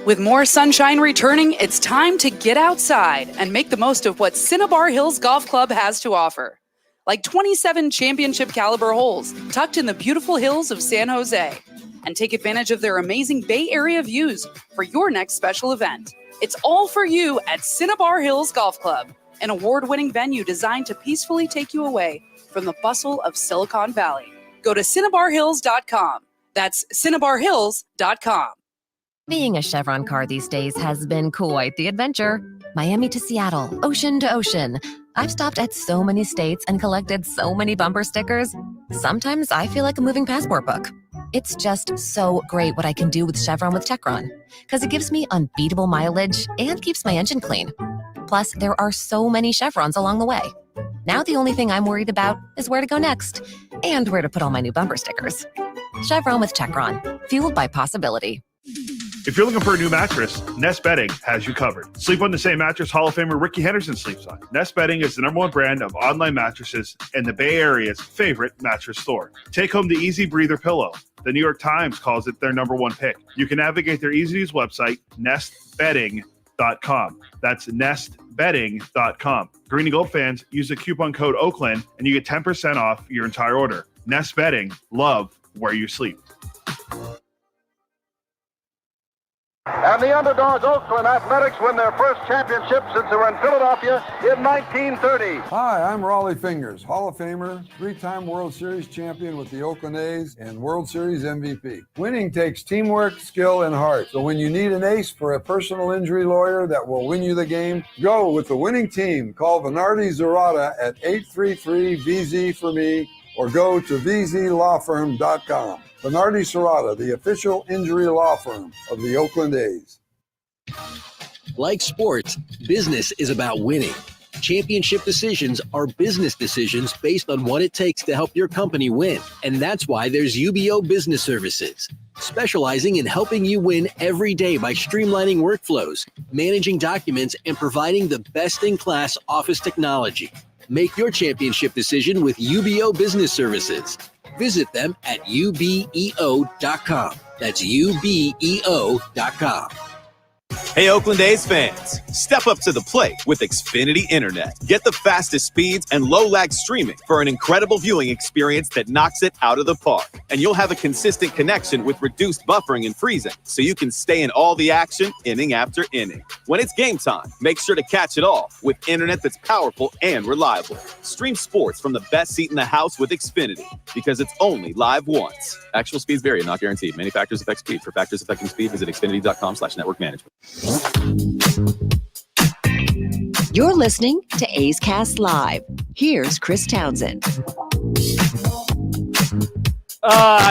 With more sunshine returning, it's time to get outside and make the most of what Cinnabar Hills Golf Club has to offer. Like 27 championship caliber holes tucked in the beautiful hills of San Jose. And take advantage of their amazing Bay Area views for your next special event. It's all for you at Cinnabar Hills Golf Club, an award-winning venue designed to peacefully take you away from the bustle of Silicon Valley. Go to cinnabarhills.com. That's cinnabarhills.com. Being a Chevron car these days has been quite the adventure. Miami to Seattle, ocean to ocean. I've stopped at so many states and collected so many bumper stickers. Sometimes I feel like a moving passport book. It's just so great what I can do with Chevron with Techron, because it gives me unbeatable mileage and keeps my engine clean. Plus, there are so many Chevrons along the way. Now the only thing I'm worried about is where to go next and where to put all my new bumper stickers. Chevron with Techron, fueled by possibility. If you're looking for a new mattress, Nest Bedding has you covered. Sleep on the same mattress Hall of Famer Ricky Henderson sleeps on. Nest Bedding is the #1 brand of online mattresses and the Bay Area's favorite mattress store. Take home the Easy Breather pillow. The New York Times calls it their #1 pick. You can navigate their easy-to-use website, nestbedding.com. That's nestbedding.com. Green and Gold fans, use the coupon code Oakland and you get 10% off your entire order. Nest Bedding, love where you sleep. And the underdog Oakland Athletics win their first championship since they were in Philadelphia in 1930. Hi, I'm Raleigh Fingers, Hall of Famer, 3-time World Series champion with the Oakland A's and World Series MVP. Winning takes teamwork, skill, and heart. So when you need an ace for a personal injury lawyer that will win you the game, go with the winning team. Call Venardi Zerata at 833-VZ for me or go to vzlawfirm.com. Bernardi Serrata, the official injury law firm of the Oakland A's. Like sports, business is about winning. Championship decisions are business decisions based on what it takes to help your company win. And that's why there's UBO Business Services, specializing in helping you win every day by streamlining workflows, managing documents, and providing the best-in-class office technology. Make your championship decision with UBO Business Services. Visit them at ubeo.com. That's ubeo.com. Hey, Oakland A's fans, step up to the plate with Xfinity Internet. Get the fastest speeds and low-lag streaming for an incredible viewing experience that knocks it out of the park. And you'll have a consistent connection with reduced buffering and freezing, so you can stay in all the action inning after inning. When it's game time, make sure to catch it all with internet that's powerful and reliable. Stream sports from the best seat in the house with Xfinity, because it's only live once. Actual speeds vary and not guaranteed. Many factors affect speed. For factors affecting speed, visit xfinity.com/network management. You're listening to A's Cast Live. Here's Chris Townsend.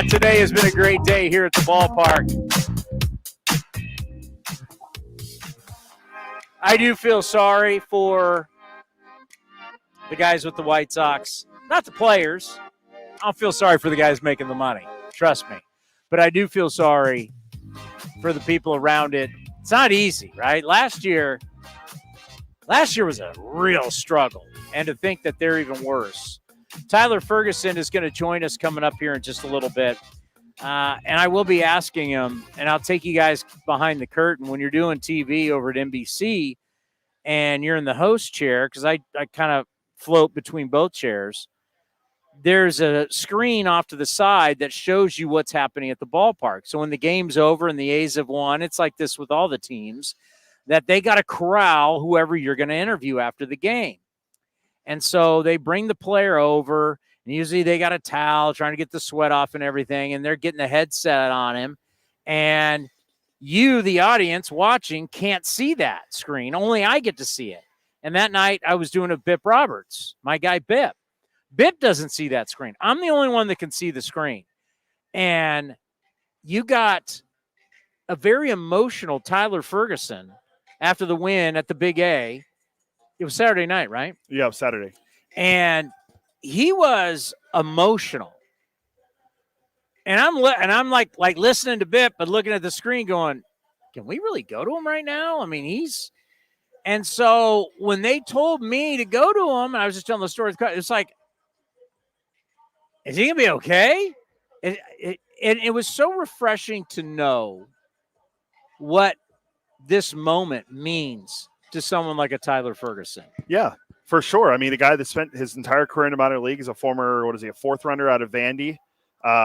Today has been a great day here at the ballpark. I do feel sorry for the guys with the White Sox. Not the players. I don't feel sorry for the guys making the money. Trust me. But I do feel sorry for the people around it. It's not easy, right? Last year was a real struggle, and to think that they're even worse. Tyler Ferguson is going to join us coming up here in just a little bit, and I will be asking him, and I'll take you guys behind the curtain when you're doing TV over at NBC and you're in the host chair, because I kind of float between both chairs. There's a screen off to the side that shows you what's happening at the ballpark. So when the game's over and the A's have won, it's like this with all the teams, that they got to corral whoever you're going to interview after the game. And so they bring the player over, and usually they got a towel trying to get the sweat off and everything, and they're getting the headset on him. And you, the audience watching, can't see that screen. Only I get to see it. And that night I was doing a Bip Roberts, my guy Bip. Bip doesn't see that screen. I'm the only one that can see the screen. And you got a very emotional Tyler Ferguson after the win at the Big A. It was Saturday night, right? Yeah, it was Saturday. And he was emotional. And I'm like listening to Bip, but looking at the screen going, can we really go to him right now? I mean, and so when they told me to go to him, and I was just telling the story, it's like, is he going to be okay? It was so refreshing to know what this moment means to someone like a Tyler Ferguson. Yeah, for sure. I mean, a guy that spent his entire career in the minor leagues, a former, a fourth runner out of Vandy.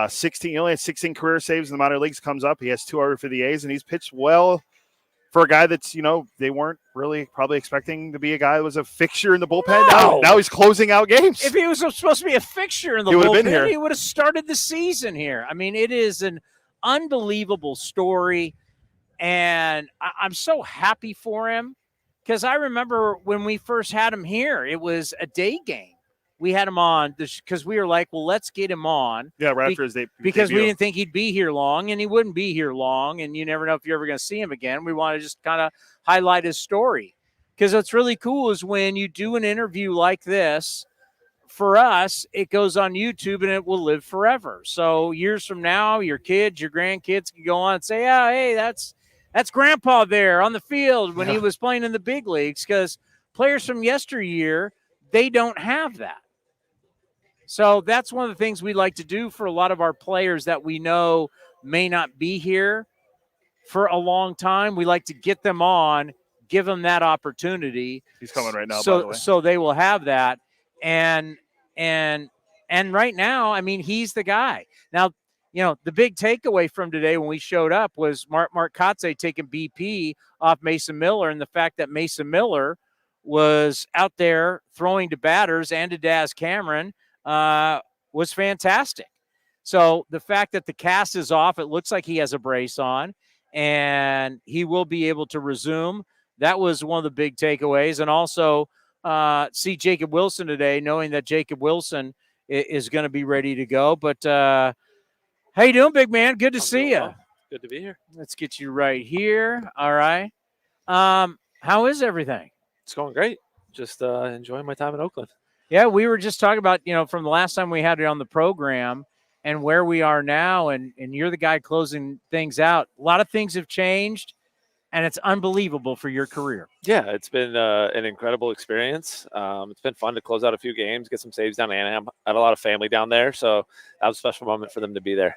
16, he only had 16 career saves in the minor leagues, comes up. He has 2 for the A's, and he's pitched well for a guy that's, they weren't really probably expecting to be a guy that was a fixture in the bullpen. No. Now he's closing out games. If he was supposed to be a fixture in the bullpen, he would have started the season here. I mean, it is an unbelievable story, and I'm so happy for him, because I remember when we first had him here, it was a day game. We had him on because we were like, well, let's get him on. Yeah, right after his debut. Because we didn't think he'd be here long, and he wouldn't be here long, and you never know if you're ever going to see him again. We want to just kind of highlight his story. Because what's really cool is when you do an interview like this, for us, it goes on YouTube, and it will live forever. So years from now, your kids, your grandkids can go on and say, yeah, hey, that's Grandpa there on the field when he was playing in the big leagues, because players from yesteryear, they don't have that. So that's one of the things we like to do for a lot of our players that we know may not be here for a long time. We like to get them on, give them that opportunity. He's coming right now, by the way. So they will have that. And right now, I mean, he's the guy. Now, the big takeaway from today when we showed up was Mark Kotze taking BP off Mason Miller, and the fact that Mason Miller was out there throwing to batters and to Daz Cameron was fantastic. So the fact that the cast is off, it looks like he has a brace on, and he will be able to resume. That was one of the big takeaways. And also see Jacob Wilson today, knowing that Jacob Wilson is going to be ready to go. But how you doing, big man? Good to see you. Well. Good to be here. Let's get you right here. All right. How is everything? It's going great. Just enjoying my time in Oakland. Yeah, we were just talking about, from the last time we had it on the program and where we are now, and you're the guy closing things out. A lot of things have changed, and it's unbelievable for your career. Yeah, it's been an incredible experience. It's been fun to close out a few games, get some saves down in Anaheim. I had a lot of family down there, so that was a special moment for them to be there.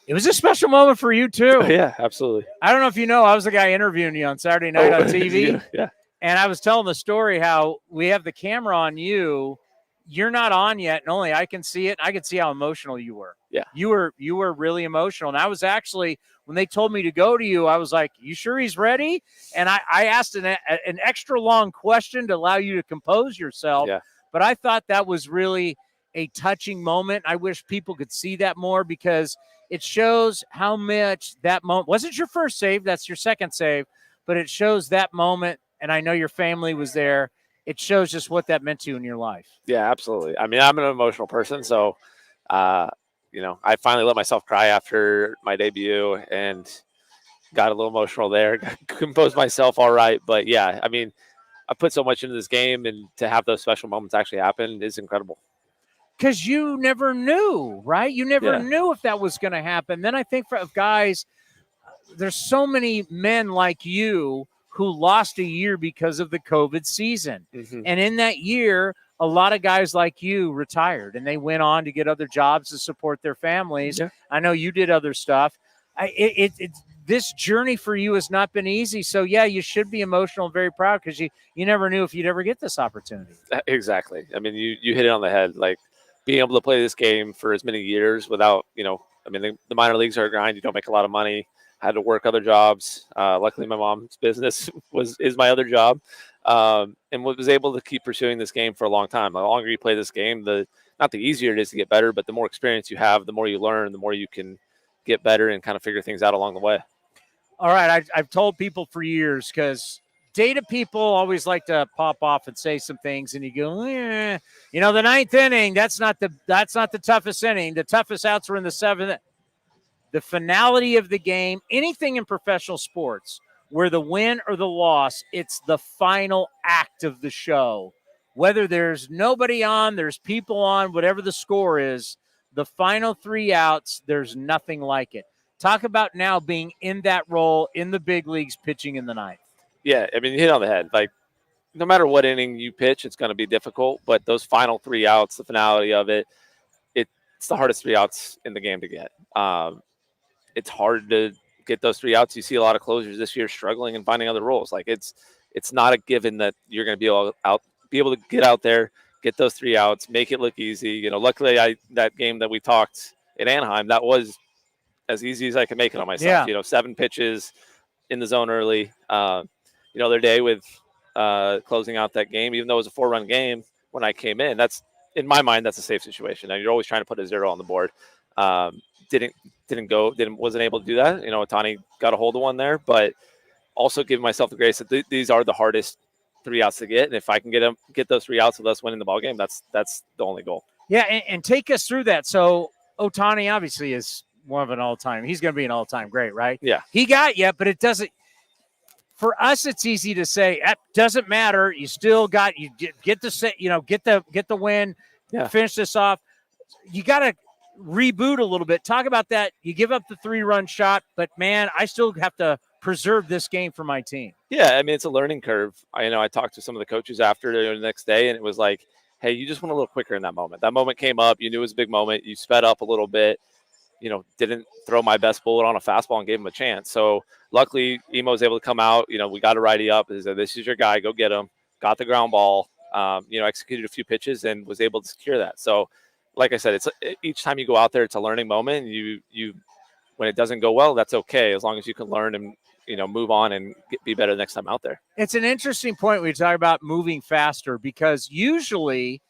It was a special moment for you, too. Yeah, absolutely. I don't know if you know, I was the guy interviewing you on Saturday night on TV. Yeah. And I was telling the story how we have the camera on you. You're not on yet, and only I can see it. I could see how emotional you were. Yeah. You were really emotional. And I was actually, when they told me to go to you, I was like, you sure he's ready? And I asked an extra long question to allow you to compose yourself. Yeah. But I thought that was really a touching moment. I wish people could see that more because it shows how much that moment wasn't your first save. That's your second save, but it shows that moment. And I know your family was there. It shows just what that meant to you in your life. Yeah, absolutely. I mean, I'm an emotional person, so, I finally let myself cry after my debut and got a little emotional there. Composed myself all right, but yeah, I mean, I put so much into this game, and to have those special moments actually happen is incredible. Because you never knew, right? You never knew if that was going to happen. Then I think for guys, there's so many men like you who lost a year because of the COVID season. Mm-hmm. And in that year, a lot of guys like you retired, and they went on to get other jobs to support their families. Yeah. I know you did other stuff. This journey for you has not been easy. So, yeah, you should be emotional and very proud because you never knew if you'd ever get this opportunity. Exactly. I mean, you hit it on the head. Like, being able to play this game for as many years without, the minor leagues are a grind. You don't make a lot of money. I had to work other jobs. Luckily, my mom's business is my other job, and was able to keep pursuing this game for a long time. The longer you play this game, not the easier it is to get better, but the more experience you have, the more you learn, the more you can get better and kind of figure things out along the way. All right, I've told people for years because data people always like to pop off and say some things, and you go, the ninth inning. That's not the toughest inning. The toughest outs were in the seventh. The finality of the game, anything in professional sports, where the win or the loss, it's the final act of the show. Whether there's nobody on, there's people on, whatever the score is, the final three outs, there's nothing like it. Talk about now being in that role in the big leagues, pitching in the ninth. Yeah, I mean, you hit on the head. Like, no matter what inning you pitch, it's going to be difficult. But those final three outs, the finality of it, it's the hardest three outs in the game to get. It's hard to get those three outs. You see a lot of closers this year struggling and finding other roles. Like, it's not a given that you're going to be able to get out there, get those three outs, make it look easy. Luckily, that game that we talked in Anaheim, that was as easy as I could make it on myself. Yeah. 7 pitches in the zone early. Their day with closing out that game, even though it was a 4-run game when I came in, that's, in my mind, that's a safe situation. Now, you're always trying to put a 0 on the board. Wasn't able to do that. Otani got a hold of one there, but also giving myself the grace that these are the hardest 3 outs to get. And if I can get those 3 outs with us winning the ball game, that's the only goal. Yeah. And take us through that. So Otani obviously is one of an all-time. He's going to be an all-time great, right? Yeah. He got you, but it doesn't. For us, it's easy to say it doesn't matter. You still got get the win, finish this off. You got to reboot a little bit. Talk about that. You give up the 3-run shot, but man, I still have to preserve this game for my team. Yeah, I mean, it's a learning curve. I talked to some of the coaches after the next day, and it was like, hey, you just went a little quicker in that moment. That moment came up. You knew it was a big moment. You sped up a little bit. Didn't throw my best bullet on a fastball and gave him a chance. So luckily, Emo was able to come out. We got a righty up. He said, this is your guy. Go get him. Got the ground ball. Executed a few pitches and was able to secure that. So, like I said, it's each time you go out there, it's a learning moment. You when it doesn't go well, that's okay, as long as you can learn and move on and be better next time out there. It's an interesting point when you talk about moving faster, because usually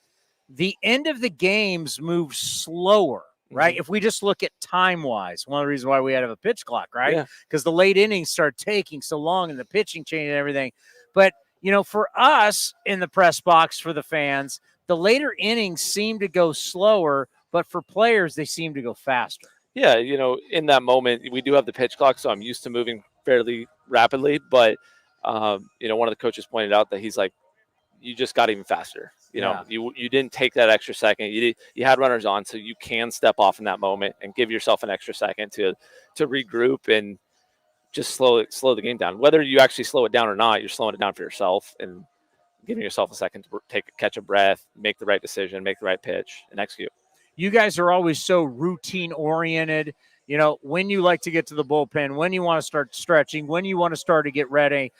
the end of the games move slower. Right. If we just look at time wise, one of the reasons why we had to have a pitch clock, right? Because the late innings start taking so long and the pitching change and everything. But, for us in the press box, for the fans, the later innings seem to go slower, but for players, they seem to go faster. Yeah, in that moment, we do have the pitch clock, so I'm used to moving fairly rapidly. But, one of the coaches pointed out that he's like, you just got even faster. You didn't take that extra second. You had runners on, so you can step off in that moment and give yourself an extra second to regroup and just slow the game down. Whether you actually slow it down or not, you're slowing it down for yourself and giving yourself a second to catch a breath, make the right decision, make the right pitch, and execute. You guys are always so routine oriented. When you like to get to the bullpen, when you want to start stretching, when you want to start to get ready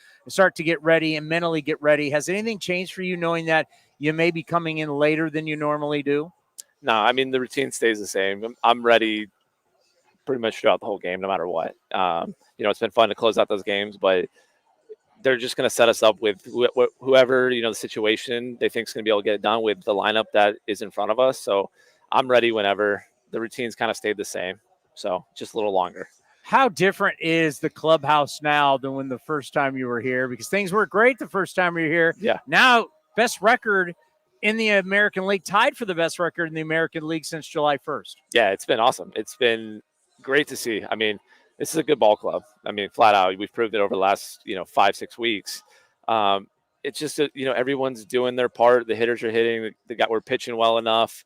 and mentally get ready. Has anything changed for you knowing that you may be coming in later than you normally do? No, I mean, the routine stays the same. I'm ready pretty much throughout the whole game, no matter what. It's been fun to close out those games, but they're just going to set us up with whoever, the situation they think is going to be able to get it done with the lineup that is in front of us. So I'm ready whenever. The routines kind of stayed the same. So just a little longer. How different is the clubhouse now than when the first time you were here? Because things were great the first time you were here. Yeah. Now, best record in the American League, tied for the best record in the American League since July 1st. Yeah, it's been awesome. It's been great to see. I mean, this is a good ball club. I mean, flat out, we've proved it over the last, 5-6 weeks. It's just, everyone's doing their part. The hitters are hitting. We're pitching well enough.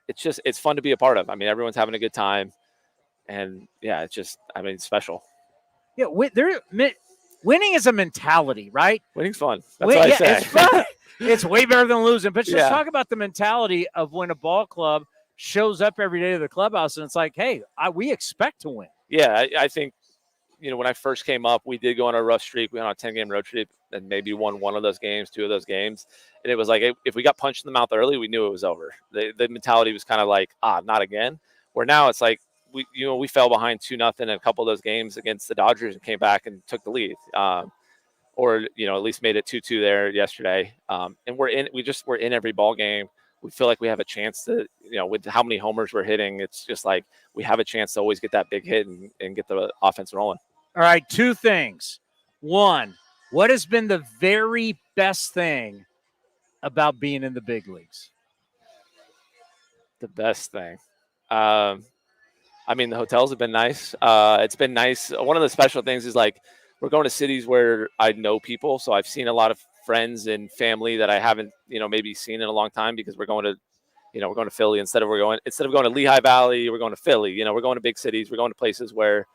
It's fun to be a part of. I mean, everyone's having a good time. And, yeah, it's special. Yeah, winning is a mentality, right? Winning's fun. That's what I say. It's fun. It's way better than losing. But just Yeah. talk about the mentality of when a ball club shows up every day to the clubhouse, and it's like, hey, we expect to win. Yeah, I think, when I first came up, we did go on a rough streak. We went on a 10-game road trip and maybe won one of those games, two of those games. And it was like, if we got punched in the mouth early, we knew it was over. The mentality was kind of like, not again. Where now it's like, we fell behind 2-0 in a couple of those games against the Dodgers and came back and took the lead. Or at least made it 2-2 there yesterday. And we're in every ball game. We feel like we have a chance to, with how many homers we're hitting, it's just like we have a chance to always get that big hit and get the offense rolling. All right, two things. One, what has been the very best thing about being in the big leagues? The best thing. I mean, the hotels have been nice. It's been nice. One of the special things is like we're going to cities where I know people. So I've seen a lot of friends and family that I haven't, maybe seen in a long time because we're going to Philly instead of going to Lehigh Valley, we're going to Philly. We're going to big cities. We're going to places where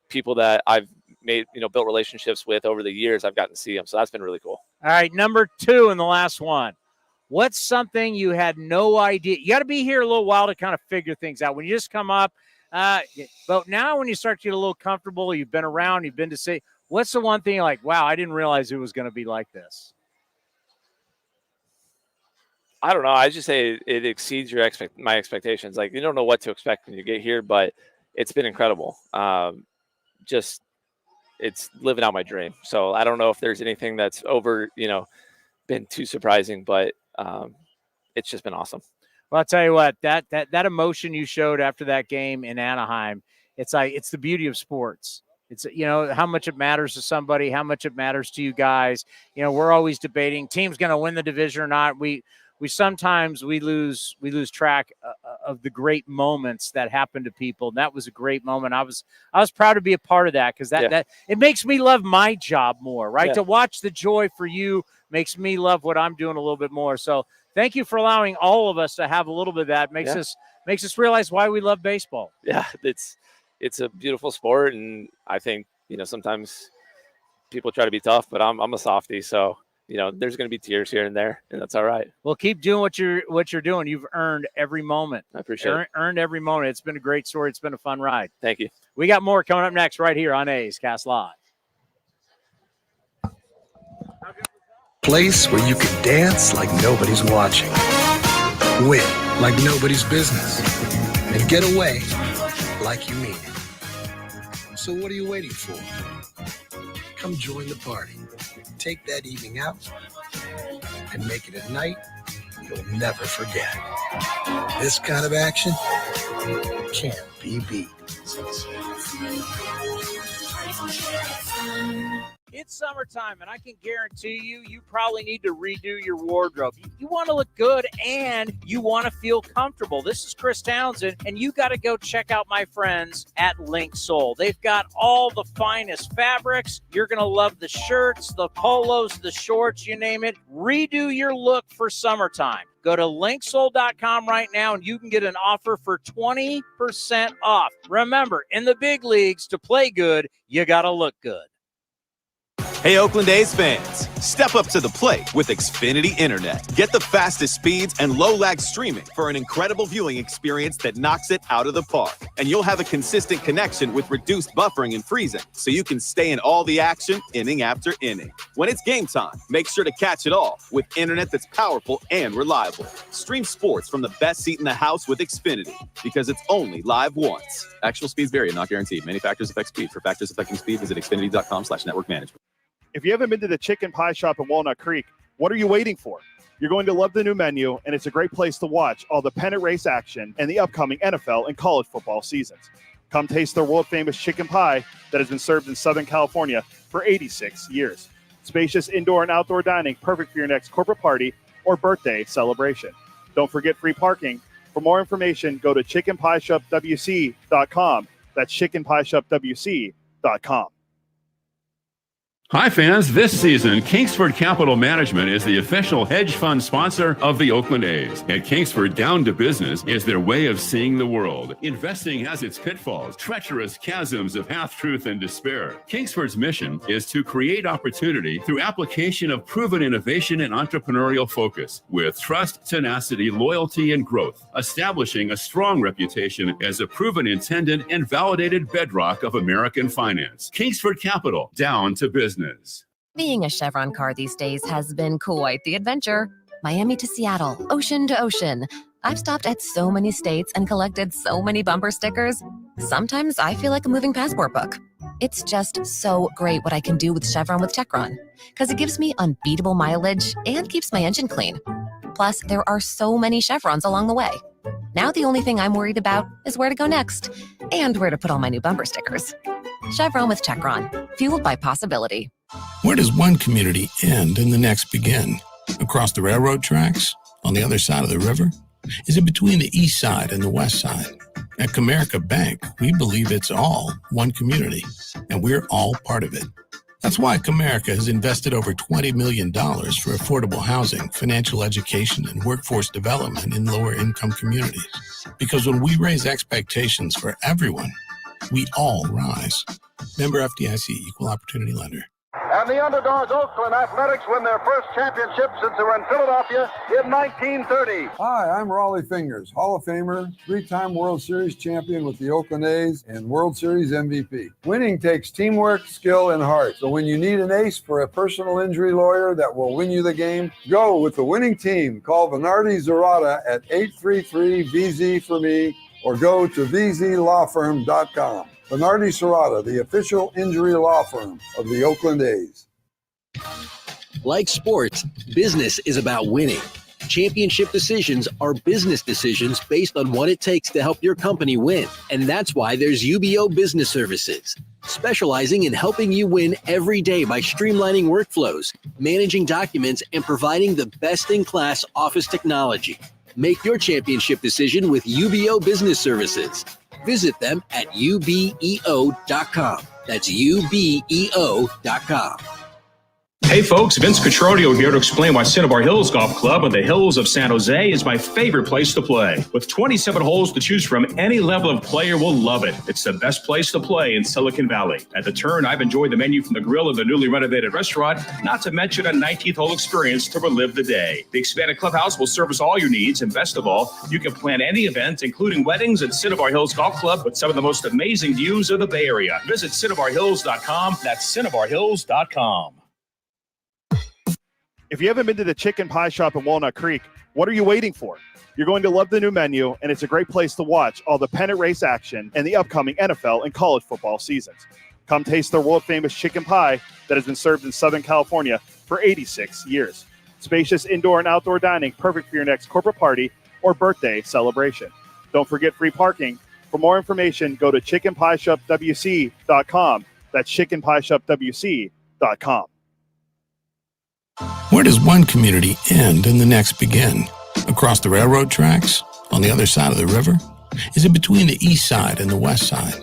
people that I've made, built relationships with over the years, I've gotten to see them. So that's been really cool. All right, number two and the last one. What's something you had no idea? You got to be here a little while to kind of figure things out. When you just come up, but now when you start to get a little comfortable, you've been around, you've been to see, what's the one thing you're like, wow, I didn't realize it was going to be like this? I don't know. I just say it exceeds my expectations. Like, you don't know what to expect when you get here, but it's been incredible. It's living out my dream. So I don't know if there's anything that's been too surprising, but it's just been awesome. Well, I'll tell you what, that emotion you showed after that game in Anaheim, it's the beauty of sports. It's, how much it matters to somebody, how much it matters to you guys. We're always debating team's going to win the division or not. We sometimes lose track of the great moments that happen to people. And that was a great moment. I was proud to be a part of that because that it makes me love my job more, right? Yeah. To watch the joy for you makes me love what I'm doing a little bit more. So thank you for allowing all of us to have a little bit of that. Makes us realize why we love baseball. Yeah, it's a beautiful sport, and I think sometimes people try to be tough, but I'm a softie, so there's going to be tears here and there, and that's all right. Well, keep doing what you're doing. You've earned every moment. I appreciate it. Earned every moment. It's been a great story. It's been a fun ride. Thank you. We got more coming up next right here on A's Cast Live. Place where you can dance like nobody's watching, win like nobody's business, and get away like you mean it. So what are you waiting for? Come join the party. Take that evening out and make it a night you'll never forget. This kind of action can't be beat. It's summertime, and I can guarantee you probably need to redo your wardrobe. You want to look good, and you want to feel comfortable. This is Chris Townsend, and you got to go check out my friends at Link Soul. They've got all the finest fabrics. You're going to love the shirts, the polos, the shorts, you name it. Redo your look for summertime. Go to linksoul.com right now, and you can get an offer for 20% off. Remember, in the big leagues, to play good, you got to look good. Hey, Oakland A's fans, step up to the plate with Xfinity Internet. Get the fastest speeds and low-lag streaming for an incredible viewing experience that knocks it out of the park. And you'll have a consistent connection with reduced buffering and freezing, so you can stay in all the action inning after inning. When it's game time, make sure to catch it all with internet that's powerful and reliable. Stream sports from the best seat in the house with Xfinity, because it's only live once. Actual speeds vary and not guaranteed. Many factors affect speed. For factors affecting speed, visit xfinity.com/network management. If you haven't been to the Chicken Pie Shop in Walnut Creek, what are you waiting for? You're going to love the new menu, and it's a great place to watch all the pennant race action and the upcoming NFL and college football seasons. Come taste their world-famous chicken pie that has been served in Southern California for 86 years. Spacious indoor and outdoor dining, perfect for your next corporate party or birthday celebration. Don't forget free parking. For more information, go to chickenpieshopwc.com. That's chickenpieshopwc.com. Hi, fans. This season, Kingsford Capital Management is the official hedge fund sponsor of the Oakland A's. At Kingsford, down to business is their way of seeing the world. Investing has its pitfalls, treacherous chasms of half-truth and despair. Kingsford's mission is to create opportunity through application of proven innovation and entrepreneurial focus with trust, tenacity, loyalty, and growth, establishing a strong reputation as a proven intendant and validated bedrock of American finance. Kingsford Capital, down to business. Being a Chevron car these days has been quite the adventure. Miami to Seattle, ocean to ocean. I've stopped at so many states and collected so many bumper stickers. Sometimes I feel like a moving passport book. It's just so great what I can do with Chevron with Techron, because it gives me unbeatable mileage and keeps my engine clean. Plus, there are so many Chevrons along the way. Now the only thing I'm worried about is where to go next and where to put all my new bumper stickers. Chevron with Techron, fueled by possibility. Where does one community end and the next begin? Across the railroad tracks? On the other side of the river? Is it between the east side and the west side? At Comerica Bank, we believe it's all one community, and we're all part of it. That's why Comerica has invested over $20 million for affordable housing, financial education, and workforce development in lower-income communities. Because when we raise expectations for everyone, we all rise. Member FDIC, Equal Opportunity Lender. And the underdogs Oakland Athletics win their first championship since they were in Philadelphia in 1930. Hi, I'm Raleigh Fingers, Hall of Famer, three-time World Series champion with the Oakland A's and World Series MVP. Winning takes teamwork, skill, and heart. So when you need an ace for a personal injury lawyer that will win you the game, go with the winning team. Call Venardi Zerata at 833-VZ for me or go to vzlawfirm.com. Venardi Zerata, the official injury law firm of the Oakland A's. Like sports, business is about winning. Championship decisions are business decisions based on what it takes to help your company win. And that's why there's UBO Business Services, specializing in helping you win every day by streamlining workflows, managing documents, and providing the best-in-class office technology. Make your championship decision with UBO Business Services. Visit them at ubeo.com. That's ubeo.com. Hey folks, Vince Cotroneo here to explain why Cinnabar Hills Golf Club on the hills of San Jose is my favorite place to play. With 27 holes to choose from, any level of player will love it. It's the best place to play in Silicon Valley. At the Turn, I've enjoyed the menu from the grill of the newly renovated restaurant, not to mention a 19th hole experience to relive the day. The expanded clubhouse will service all your needs, and best of all, you can plan any event, including weddings at Cinnabar Hills Golf Club with some of the most amazing views of the Bay Area. Visit CinnabarHills.com. That's CinnabarHills.com. If you haven't been to the Chicken Pie Shop in Walnut Creek, what are you waiting for? You're going to love the new menu, and it's a great place to watch all the pennant race action and the upcoming NFL and college football seasons. Come taste their world-famous chicken pie that has been served in Southern California for 86 years. Spacious indoor and outdoor dining, perfect for your next corporate party or birthday celebration. Don't forget free parking. For more information, go to chickenpieshopwc.com. That's chickenpieshopwc.com. Where does one community end and the next begin? Across the railroad tracks? On the other side of the river? Is it between the east side and the west side?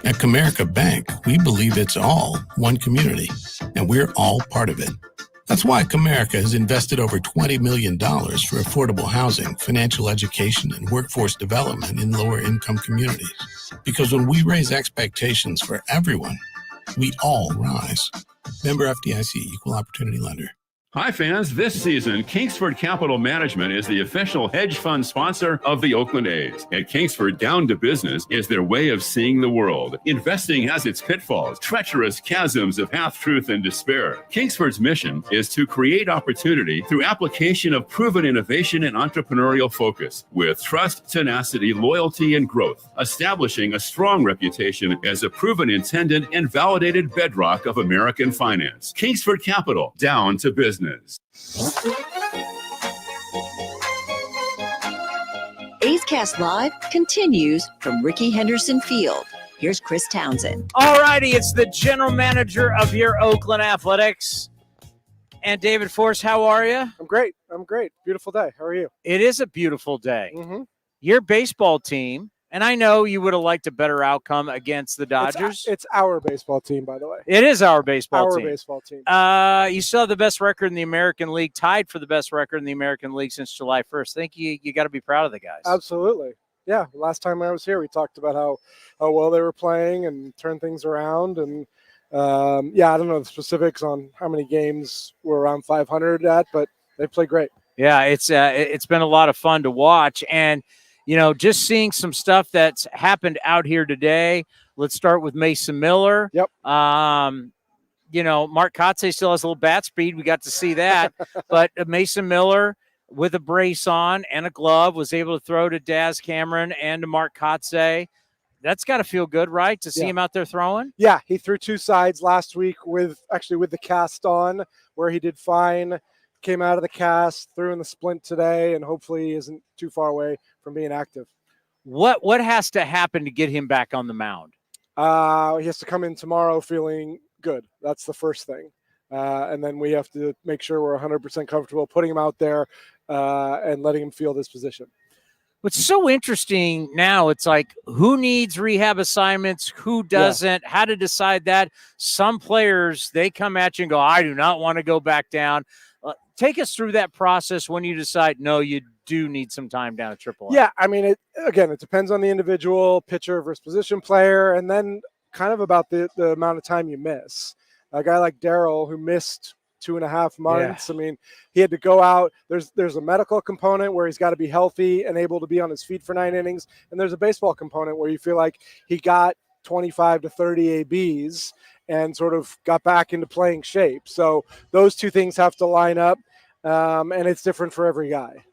At Comerica Bank, we believe it's all one community, and we're all part of it. That's why Comerica has invested over $20 million for affordable housing, financial education, and workforce development in lower-income communities. Because when we raise expectations for everyone, we all rise. Member FDIC, Equal Opportunity Lender. Hi, fans. This season, Kingsford Capital Management is the official hedge fund sponsor of the Oakland A's. At Kingsford, down to business is their way of seeing the world. Investing has its pitfalls, treacherous chasms of half-truth and despair. Kingsford's mission is to create opportunity through application of proven innovation and entrepreneurial focus with trust, tenacity, loyalty, and growth, establishing a strong reputation as a proven intendant and validated bedrock of American finance. Kingsford Capital, down to business. A's Cast Live continues from Ricky Henderson Field. Here's Chris Townsend. All righty, it's the general manager of your Oakland Athletics. And David Forst, how are you? I'm great. Beautiful day. How are you? It is a beautiful day. Mm-hmm. Your baseball team, and I know you would have liked a better outcome against the Dodgers. It's our baseball team, by the way. It is our baseball team. Our baseball team. You still have the best record in the American League, tied for the best record in the American League since July 1st. I think you got to be proud of the guys. Absolutely. Yeah. Last time I was here, we talked about how well they were playing and turned things around. And, I don't know the specifics on how many games we're around 500 at, but they play great. Yeah, it's been a lot of fun to watch. And, just seeing some stuff that's happened out here today. Let's start with Mason Miller. Yep. Mark Kotze still has a little bat speed. We got to see that. But Mason Miller with a brace on and a glove was able to throw to Daz Cameron and to Mark Kotze. That's got to feel good, right, to see him out there throwing? Yeah, he threw two sides last week with the cast on, where he did fine. Came out of the cast, threw in the splint today, and hopefully isn't too far away from being active. What has to happen to get him back on the mound? He has to come in tomorrow feeling good. That's the first thing. And then we have to make sure we're 100% comfortable putting him out there and letting him feel this position. What's so interesting now, it's like who needs rehab assignments, who doesn't, how to decide that. Some players, they come at you and go, I do not want to go back down. Take us through that process when you decide, no, you do need some time down at AAA. Yeah, I mean, it depends on the individual, pitcher versus position player, and then kind of about the amount of time you miss. A guy like Darryl, who missed 2.5 months. Yeah. I mean, he had to go out. There's a medical component where he's got to be healthy and able to be on his feet for 9 innings. And there's a baseball component where you feel like he got 25 to 30 ABs and sort of got back into playing shape. So those two things have to line up. And it's different for every guy.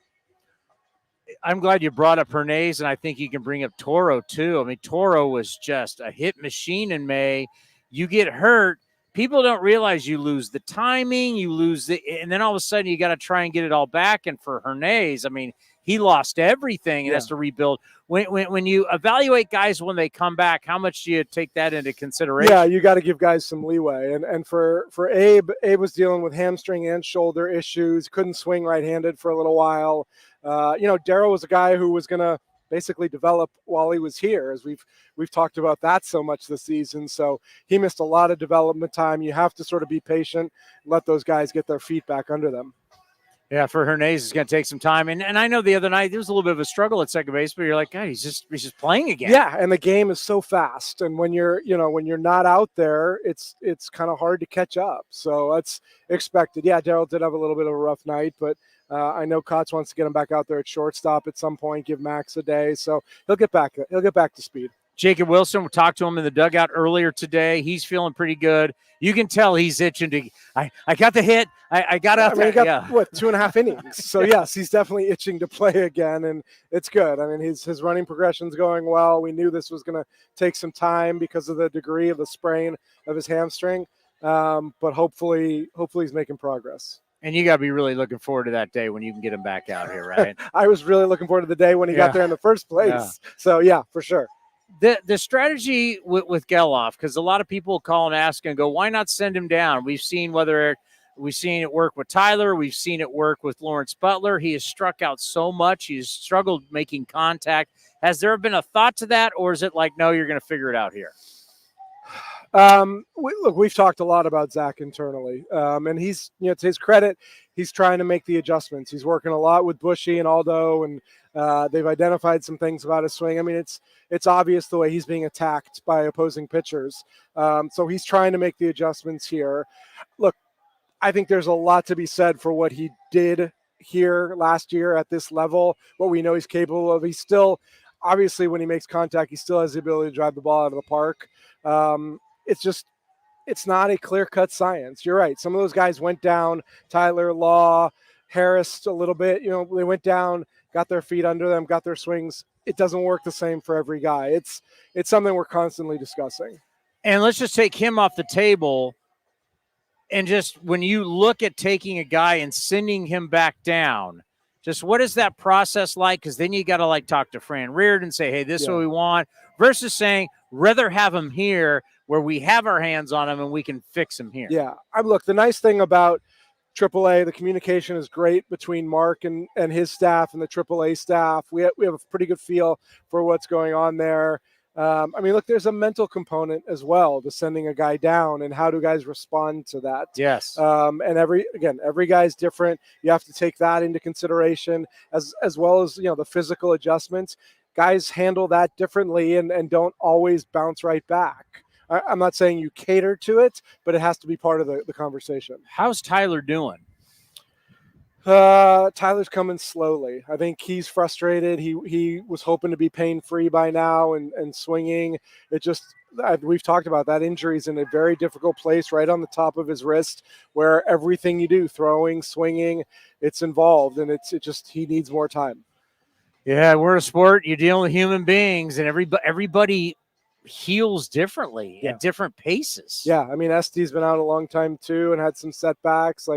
I'm glad you brought up Hernandez, and I think you can bring up Toro too. I mean, Toro was just a hit machine in May. You get hurt, people don't realize you lose the timing, and then all of a sudden you got to try and get it all back. And for Hernandez, I mean, he lost everything and has to rebuild. When you evaluate guys when they come back, how much do you take that into consideration? Yeah, you got to give guys some leeway. And for Abe was dealing with hamstring and shoulder issues, couldn't swing right-handed for a little while. Darryl was a guy who was going to basically develop while he was here, as we've talked about that so much this season. So he missed a lot of development time. You have to sort of be patient, let those guys get their feet back under them. Yeah, for Hernandez, it's going to take some time. And I know the other night there was a little bit of a struggle at second base, but you're like, God, he's just playing again. Yeah, and the game is so fast. And when you're not out there, it's kind of hard to catch up. So that's expected. Yeah, Darryl did have a little bit of a rough night, but I know Kotz wants to get him back out there at shortstop at some point, give Max a day. So he'll get back to speed. Jacob Wilson, we talked to him in the dugout earlier today. He's feeling pretty good. You can tell he's itching to. I got the hit. I got out there. He got 2.5 innings. So yes, he's definitely itching to play again, and it's good. I mean, his running progression's going well. We knew this was going to take some time because of the degree of the sprain of his hamstring, but hopefully he's making progress. And you got to be really looking forward to that day when you can get him back out here, right? I was really looking forward to the day when he got there in the first place. Yeah. So yeah, for sure. The strategy with Geloff, because a lot of people call and ask and go, why not send him down? We've seen it work with Tyler. We've seen it work with Lawrence Butler. He has struck out so much. He's struggled making contact. Has there been a thought to that, or is it like, no, you're going to figure it out here? We've talked a lot about Zach internally, and he's, to his credit, he's trying to make the adjustments. He's working a lot with Bushy and Aldo, and they've identified some things about his swing. I mean, it's obvious the way he's being attacked by opposing pitchers. So he's trying to make the adjustments here. Look, I think there's a lot to be said for what he did here last year at this level, what we know he's capable of. He's still, obviously, when he makes contact, he still has the ability to drive the ball out of the park. It's not a clear-cut science. You're right. Some of those guys went down, Tyler, Law, Harris a little bit. They went down, got their feet under them, got their swings. It doesn't work the same for every guy. It's something we're constantly discussing. And let's just take him off the table. And just when you look at taking a guy and sending him back down, just what is that process like? Because then you got to talk to Fran Reardon and say, hey, this is what we want, versus saying, rather have him here where we have our hands on him and we can fix him here. Yeah. Look, the nice thing about AAA, the communication is great between Mark and his staff and the AAA staff. We have a pretty good feel for what's going on there. Look, there's a mental component as well to sending a guy down, and how do guys respond to that? Yes. And every guy's different. You have to take that into consideration as well as, the physical adjustments. Guys handle that differently and don't always bounce right back. I'm not saying you cater to it, but it has to be part of the conversation. How's Tyler doing? Tyler's coming slowly. I think he's frustrated. He was hoping to be pain-free by now and swinging. We've talked about that. Injury's in a very difficult place right on the top of his wrist, where everything you do, throwing, swinging, it's involved, and he needs more time. Yeah, we're a sport. You're dealing with human beings, and everybody heals differently at different paces. Yeah, Este's been out a long time too and had some setbacks.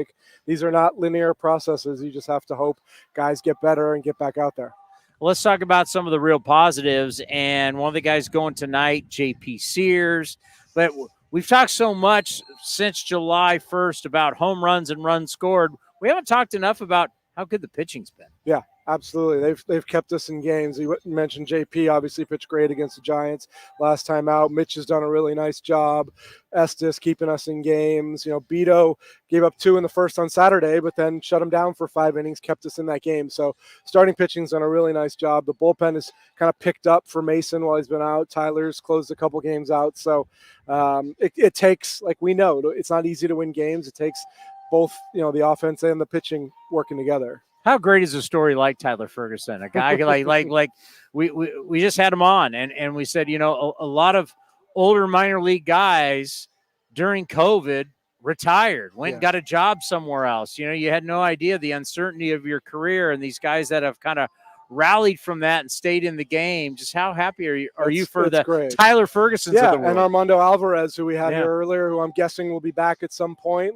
These are not linear processes. You just have to hope guys get better and get back out there. Let's talk about some of the real positives. And one of the guys going tonight, JP Sears. But we've talked so much since July 1st about home runs and runs scored. We haven't talked enough about how good the pitching's been. Yeah, absolutely. They've kept us in games. You mentioned JP obviously pitched great against the Giants last time out. Mitch has done a really nice job. Estes keeping us in games. Beto gave up 2 in the first on Saturday, but then shut him down for 5 innings, kept us in that game. So starting pitching's done a really nice job. The bullpen is kind of picked up for Mason while he's been out. Tyler's closed a couple games out. So it takes, we know, it's not easy to win games. It takes both, the offense and the pitching working together. How great is a story like Tyler Ferguson? A guy like we just had him on and we said, a lot of older minor league guys during COVID retired, went and got a job somewhere else. You had no idea the uncertainty of your career, and these guys that have kind of rallied from that and stayed in the game. Just how happy are you for the great Tyler Fergusons of the world? And Armando Alvarez, who we had here earlier, who I'm guessing will be back at some point.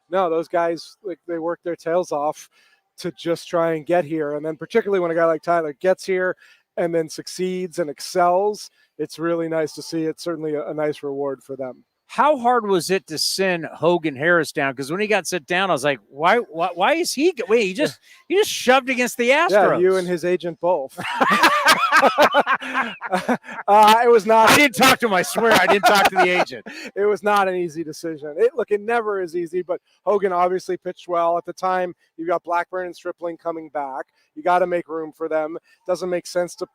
No, those guys, they work their tails off to just try and get here. And then particularly when a guy like Tyler gets here and then succeeds and excels, it's really nice to see. It's certainly a nice reward for them. How hard was it to send Hogan Harris down? Because when he got set down, I was like, why is he? Wait, he just shoved against the Astros. Yeah, you and his agent both. It was not. I didn't talk to him. I swear, I didn't talk to the agent. It was not an easy decision. It never is easy. But Hogan obviously pitched well at the time. You got Blackburn and Stripling coming back. You got to make room for them. Doesn't make sense to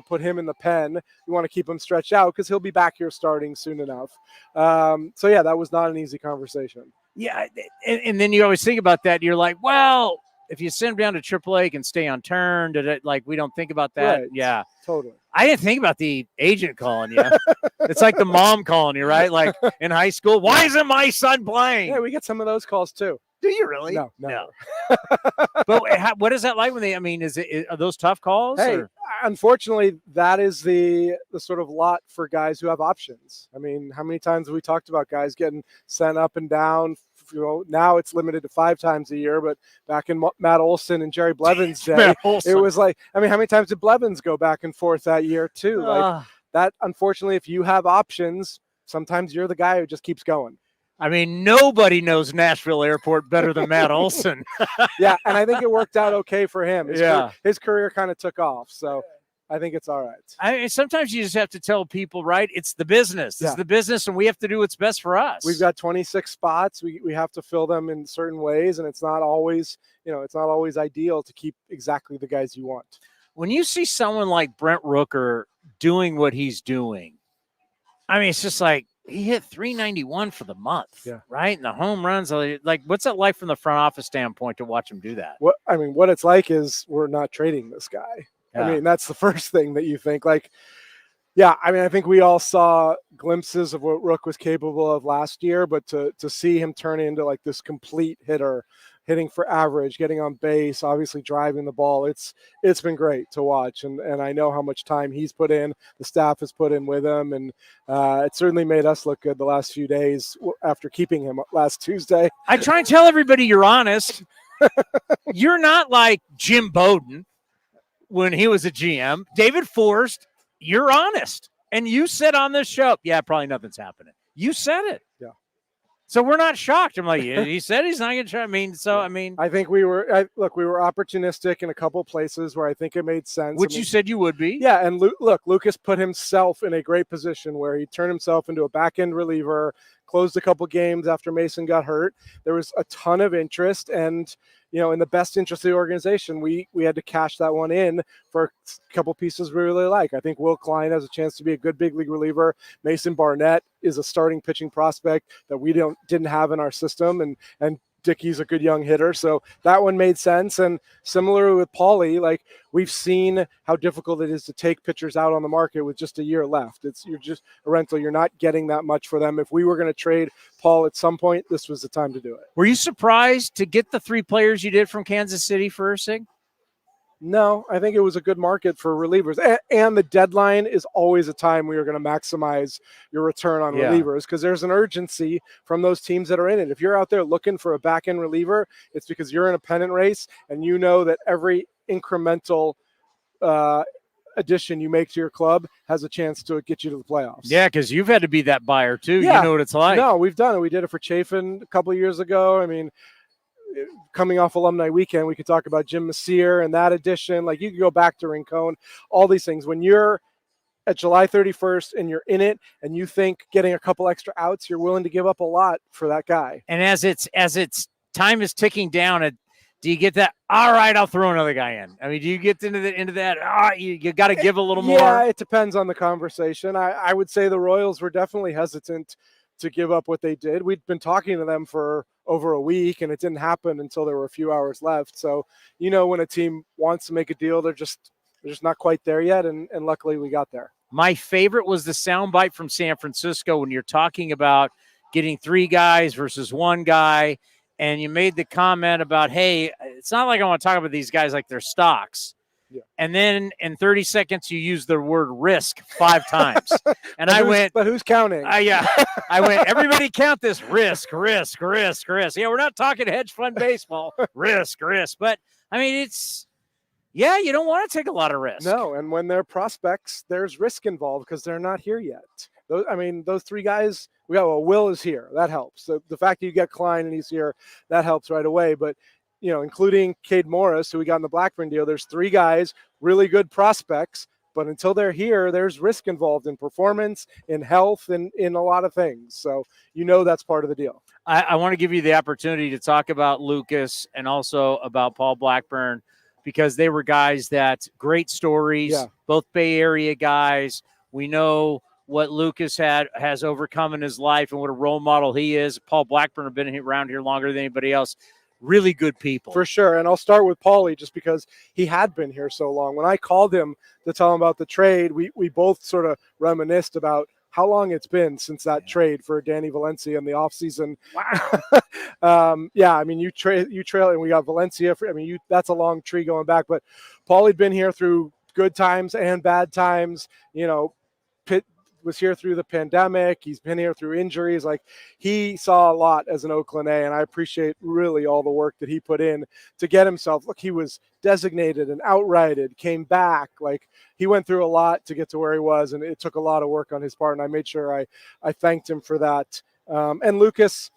put him in the pen. You want to keep him stretched out because he'll be back here starting soon enough. That was not an easy conversation. Yeah, and then you always think about that. You're like, well, if you send him down to AAA, he can stay unturned. We don't think about that. Right. Yeah, totally. I didn't think about the agent calling you. It's like the mom calling you, right? Like in high school, why isn't my son playing? Yeah, we get some of those calls too. Do you really? No. But what is that like when they? Are those tough calls? Hey, unfortunately, that is the sort of lot for guys who have options. How many times have we talked about guys getting sent up and down? Now it's limited to 5 times a year, but back in Matt Olson and Jerry Blevins' day, it was how many times did Blevins go back and forth that year too? that unfortunately, if you have options, sometimes you're the guy who just keeps going. I mean, nobody knows Nashville Airport better than Matt Olson. Yeah, and I think it worked out okay for him. His career kind of took off, so I think it's all right. I mean, sometimes you just have to tell people, right? It's the business. It's the business, and we have to do what's best for us. We've got 26 spots. We have to fill them in certain ways, and it's not always ideal to keep exactly the guys you want. When you see someone like Brent Rooker doing what he's doing, I mean, it's just like he hit 391 for the month, right? And the home runs, like, what's it like from the front office standpoint to watch him do that? What it's like is we're not trading this guy. Yeah. I mean, that's the first thing that you think. Like, yeah, I mean, I think we all saw glimpses of what Rook was capable of last year, but to see him turn into like this complete hitter, hitting for average, getting on base, obviously driving the ball, it's been great to watch. And I know how much time he's put in, the staff has put in with him, and it certainly made us look good the last few days after keeping him last Tuesday. I try and tell everybody you're honest. You're not like Jim Bowden when he was a GM. David Forst, you're honest. And you said on this show, yeah, probably nothing's happening. You said it. Yeah. So we're not shocked. I'm like, he said he's not going to try. I think we were opportunistic in a couple places where I think it made sense. Which you said you would be. Yeah, and Lucas put himself in a great position where he turned himself into a back-end reliever, closed a couple games after Mason got hurt. There was a ton of interest, and in the best interest of the organization, we had to cash that one in for a couple pieces we really like. I think Will Klein has a chance to be a good big league reliever. Mason Barnett is a starting pitching prospect that we didn't have in our system, and Dickey's a good young hitter, so that one made sense. And similar with Paulie, like, we've seen how difficult it is to take pitchers out on the market with just a year left. You're just a rental. You're not getting that much for them. If we were going to trade Paul at some point, this was the time to do it. Were you surprised to get the 3 players you did from Kansas City for Ursig? No, I think it was a good market for relievers. And the deadline is always a time where you're going to maximize your return on relievers, because there's an urgency from those teams that are in it. If you're out there looking for a back-end reliever, it's because you're in a pennant race and you know that every incremental addition you make to your club has a chance to get you to the playoffs. Yeah, because you've had to be that buyer too. Yeah. You know what it's like. No, we've done it. We did it for Chafin a couple of years ago. I mean, coming off alumni weekend, we could talk about Jim Messier and that addition. Like, you could go back to Rincon, all these things. When you're at July 31st and you're in it and you think getting a couple extra outs, you're willing to give up a lot for that guy. And as it's time is ticking down, do you get that? All right, I'll throw another guy in. I mean, do you get into that? You got to give a little more. Yeah, it depends on the conversation. I would say the Royals were definitely hesitant to give up what they did. We'd been talking to them for over a week, and it didn't happen until there were a few hours left. So, when a team wants to make a deal, they're just not quite there yet, and luckily we got there. My favorite was the soundbite from San Francisco when you're talking about getting 3 guys versus 1 guy, and you made the comment about, hey, it's not like I want to talk about these guys like they're stocks. Yeah. And then in 30 seconds, you used the word risk 5 times. And but who's counting? Yeah. I went, everybody count this risk. Yeah, we're not talking hedge fund baseball. Risk. But, I mean, you don't want to take a lot of risk. No, and when they're prospects, there's risk involved because they're not here yet. Those 3 guys, Will is here. That helps. So the fact that you get Klein and he's here, that helps right away. But, including Cade Morris, who we got in the Blackburn deal, there's 3 guys, really good prospects. But until they're here, there's risk involved in performance, in health, and in a lot of things. So, that's part of the deal. I want to give you the opportunity to talk about Lucas and also about Paul Blackburn, because they were guys that great stories, both Bay Area guys. We know what Lucas has overcome in his life and what a role model he is. Paul Blackburn have been around here longer than anybody else. Really good people. For sure. And I'll start with Paulie just because he had been here so long. When I called him to tell him about the trade, we both sort of reminisced about how long it's been since that trade for Danny Valencia in the offseason. Wow. You trail, and we got Valencia. That's a long tree going back. But Paulie'd been here through good times and bad times. was here through the pandemic. He's been here through injuries. Like, he saw a lot as an Oakland A, and I appreciate really all the work that he put in to get himself. Look, he was designated and outrighted, came back. Like, he went through a lot to get to where he was, and it took a lot of work on his part, and I made sure I thanked him for that. And Lucas,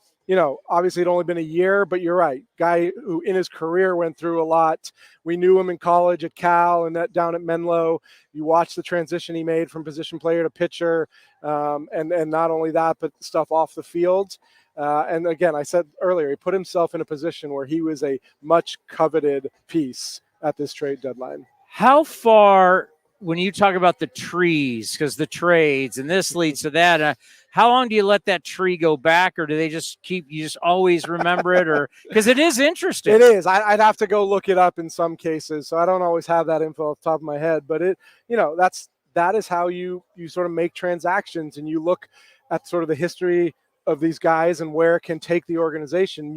obviously it'd only been a year, but you're right. Guy who in his career went through a lot. We knew him in college at Cal and down at Menlo. You watch the transition he made from position player to pitcher. And not only that, but stuff off the field. And again, I said earlier, he put himself in a position where he was a much coveted piece at this trade deadline. How far, when you talk about the trees, because the trades and this leads to that, how long do you let that tree go back, or do they just you just always remember it? Or because it is interesting. It is. I'd have to go look it up in some cases, so I don't always have that info off the top of my head. But that is how you sort of make transactions, and you look at sort of the history of these guys and where it can take the organization.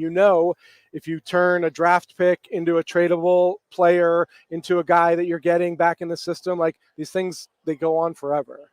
If you turn a draft pick into a tradable player, into a guy that you're getting back in the system, like these things, they go on forever.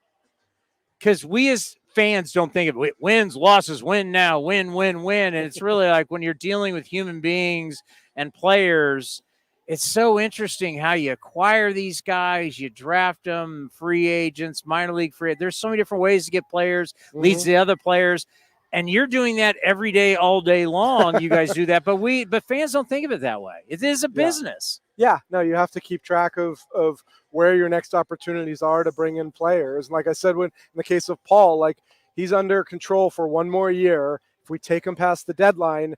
Because we as fans don't think of it. Wins, losses, win now, win. And it's really like when you're dealing with human beings and players, it's so interesting how you acquire these guys, you draft them, free agents, minor league free. There's so many different ways to get players, leads to other players. And you're doing that every day, all day long. You guys do that, but fans don't think of it that way. It is a business. Yeah, no, you have to keep track of where your next opportunities are to bring in players. And like I said, in the case of Paul, like, he's under control for one more year. If we take him past the deadline,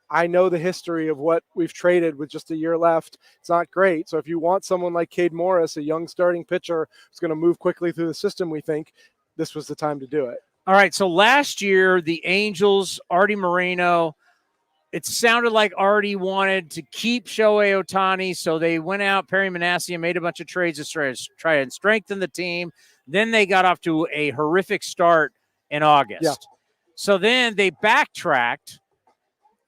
I know the history of what we've traded with just a year left. It's not great. So if you want someone like Cade Morris, a young starting pitcher who's going to move quickly through the system, we think this was the time to do it. All right, so last year, the Angels, Artie Moreno, it sounded like Artie wanted to keep Shohei Ohtani, so they went out, Perry Manasseh, made a bunch of trades to try and strengthen the team. Then they got off to a horrific start in August. Yeah. So then they backtracked,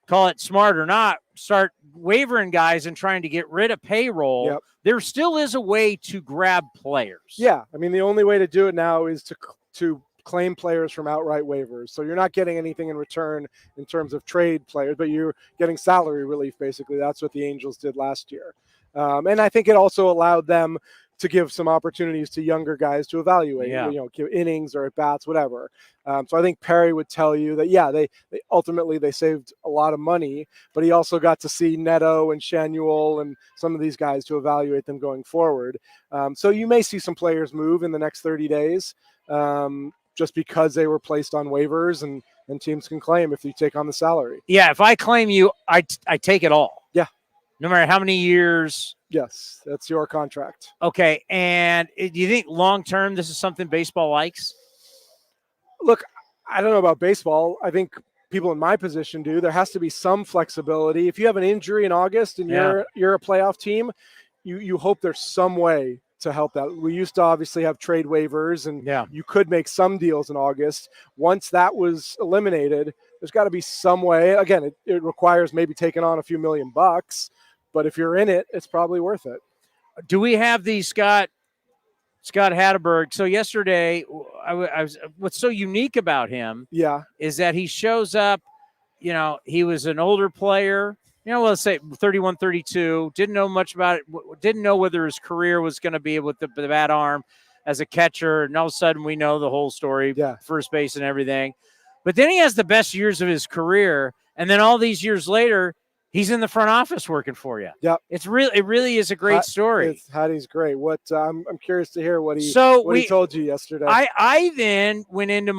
call it smart or not, start wavering guys and trying to get rid of payroll. Yep. There still is a way to grab players. Yeah, I mean, the only way to do it now is to claim players from outright waivers. So you're not getting anything in return in terms of trade players, but you're getting salary relief, basically. That's what the Angels did last year. And I think it also allowed them to give some opportunities to younger guys to evaluate, give innings or at bats, whatever. So I think Perry would tell you that, they ultimately they saved a lot of money, but he also got to see Neto and Shanuel and some of these guys to evaluate them going forward. So you may see some players move in the next 30 days. Just because they were placed on waivers and teams can claim if you take on the salary. Yeah, if I claim you, I take it all. Yeah. No matter how many years. Yes, that's your contract. Okay, and do you think long-term this is something baseball likes? Look, I don't know about baseball. I think people in my position do. There has to be some flexibility. If you have an injury in August and you're a playoff team, you hope there's some way to help that. We used to obviously have trade waivers, and you could make some deals in August. Once that was eliminated, there's got to be some way. Again, it requires maybe taking on a few $1 million, but if you're in it, it's probably worth it. Do we have the Scott Hatteberg? So yesterday, what's so unique about him is that he shows up, he was an older player, let's say 31, 32, didn't know much about it, didn't know whether his career was going to be with the bat arm as a catcher. And all of a sudden we know the whole story, first base and everything. But then he has the best years of his career. And then all these years later, he's in the front office working for you. Yeah. It really is a great story. Hattie's great. What I'm curious to hear what he told you yesterday. I then went into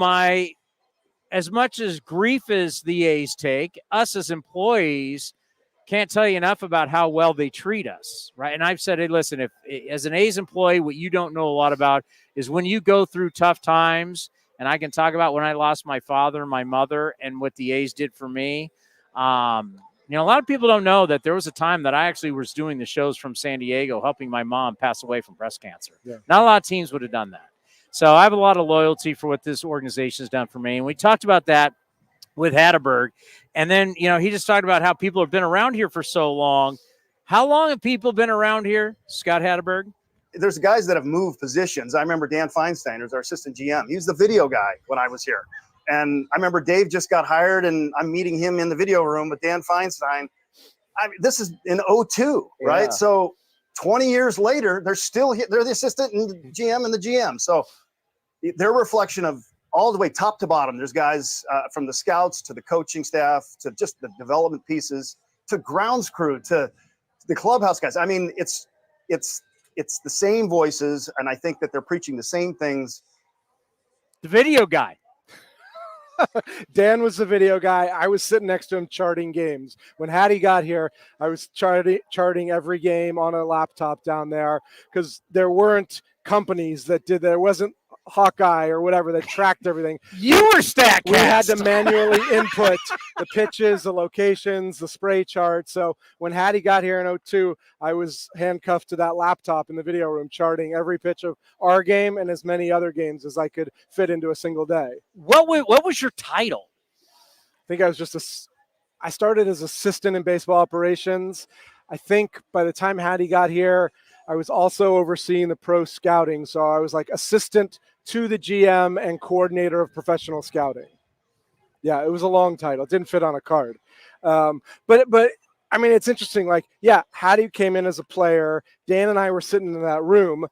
as much as grief as the A's take, us as employees can't tell you enough about how well they treat us, right? And I've said, hey, listen, if as an A's employee, what you don't know a lot about is when you go through tough times, and I can talk about when I lost my father and my mother and what the A's did for me. A lot of people don't know that there was a time that I actually was doing the shows from San Diego, helping my mom pass away from breast cancer. Yeah. Not a lot of teams would have done that. So I have a lot of loyalty for what this organization has done for me. And we talked about that with Hatteberg. And then, he just talked about how people have been around here for so long. How long have people been around here, Scott Hatteberg? there's guys that have moved positions. I remember Dan Feinstein, who's our assistant GM. He was the video guy when I was here. And I remember Dave just got hired, and I'm meeting him in the video room with Dan Feinstein. This is in 2002, right? So 20 years later, they're the assistant and the GM and the GM. So they're a reflection of all the way top to bottom. There's guys from the scouts to the coaching staff to just the development pieces to grounds crew to the clubhouse guys. I mean, it's the same voices, and I think that they're preaching the same things. The video guy. Dan was the video guy. I was sitting next to him charting games. When Hattie got here, I was charting every game on a laptop down there because there weren't companies that did that. There wasn't Hawkeye or whatever that tracked everything. You were StatCast. We had to manually input the pitches, the locations, the spray chart. So when Hattie got here in 2002, I was handcuffed to that laptop in the video room charting every pitch of our game and as many other games as I could fit into a single day. What was your title? I think I was I started as assistant in baseball operations. I think by the time Hattie got here, I was also overseeing the pro scouting. So I was like assistant to the GM and coordinator of professional scouting. Yeah, it was a long title. It didn't fit on a card. But I mean, it's interesting. Like, yeah, Hattie came in as a player. Dan and I were sitting in that room.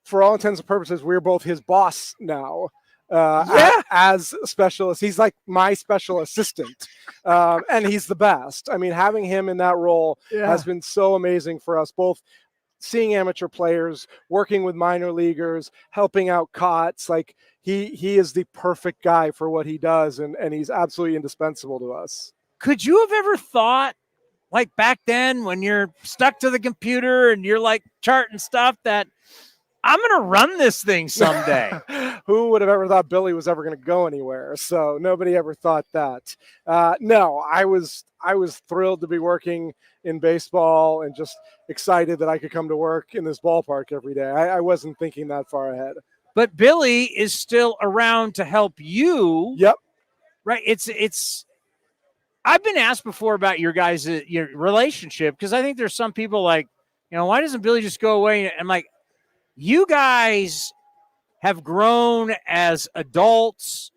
For all intents and purposes, we're both his boss now. As specialist. He's like my special assistant. And he's the best. I mean, having him in that role has been so amazing for us both. Seeing amateur players, working with minor leaguers, helping out COTS, like he is the perfect guy for what he does, and he's absolutely indispensable to us. Could you have ever thought, like back then when you're stuck to the computer and you're like charting stuff, that I'm going to run this thing someday? Who would have ever thought Billy was ever going to go anywhere? So nobody ever thought that. No, I was thrilled to be working in baseball and just excited that I could come to work in this ballpark every day. I wasn't thinking that far ahead. But Billy is still around to help you. Yep. Right. It's I've been asked before about your guys' your relationship, because I think there's some people like, why doesn't Billy just go away? And I'm like, you guys have grown as adults.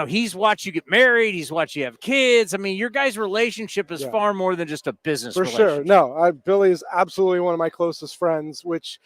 He's watched you get married. He's watched you have kids. I mean, your guys' relationship is far more than just a business relationship. For sure. No, Billy is absolutely one of my closest friends, which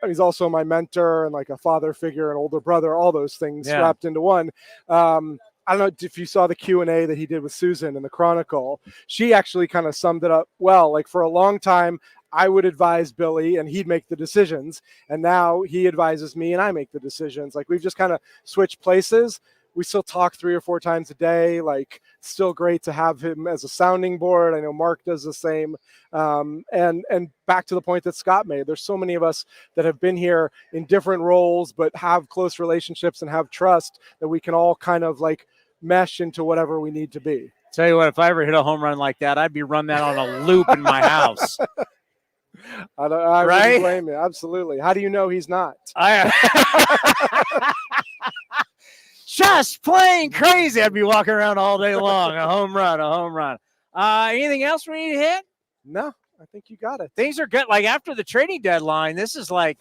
he's also my mentor and like a father figure, an older brother, all those things wrapped into one. I don't know if you saw the Q&A that he did with Susan in the Chronicle. She actually kind of summed it up well. Like, for a long time, I would advise Billy and he'd make the decisions. And now he advises me and I make the decisions. Like, we've just kind of switched places. We still talk 3 or 4 times a day. Like, it's still great to have him as a sounding board. I know Mark does the same. And back to the point that Scott made, there's so many of us that have been here in different roles, but have close relationships and have trust that we can all kind of like mesh into whatever we need to be. Tell you what, if I ever hit a home run like that, I'd be running that on a loop in my house. I right? wouldn't blame you. Absolutely. How do you know he's not? Just playing crazy. I'd be walking around all day long. A home run. Anything else we need to hit? No, I think you got it. Things are good. Like, after the trading deadline, this is like,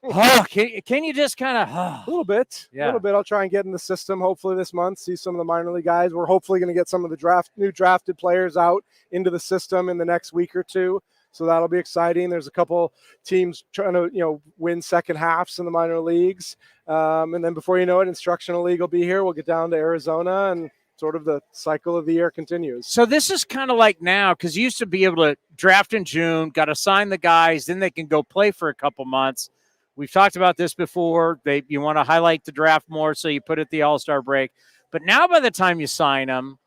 can you just kind of a little bit? Yeah. A little bit. I'll try and get in the system hopefully this month, see some of the minor league guys. We're hopefully going to get some of the new drafted players out into the system in the next week or two. So that'll be exciting. There's a couple teams trying to, win second halves in the minor leagues. And then before you know it, instructional league will be here. We'll get down to Arizona, and sort of the cycle of the year continues. So this is kind of like now, because you used to be able to draft in June, got to sign the guys, then they can go play for a couple months. We've talked about this before. You want to highlight the draft more, so you put it the All-Star break. But now by the time you sign them,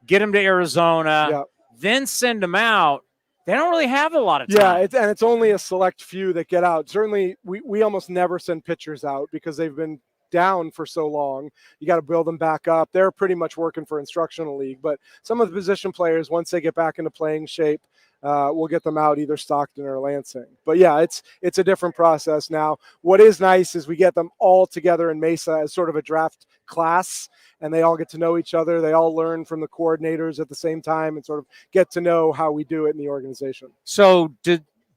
get them to Arizona, then send them out, they don't really have a lot of time. Yeah, it's only a select few that get out. Certainly, we almost never send pitchers out because they've been down for so long. You got to build them back up. They're pretty much working for instructional league. But some of the position players, once they get back into playing shape, we'll get them out either Stockton or Lansing. But yeah, it's a different process now. What is nice is we get them all together in Mesa as sort of a draft class, and they all get to know each other. They all learn from the coordinators at the same time and sort of get to know how we do it in the organization. So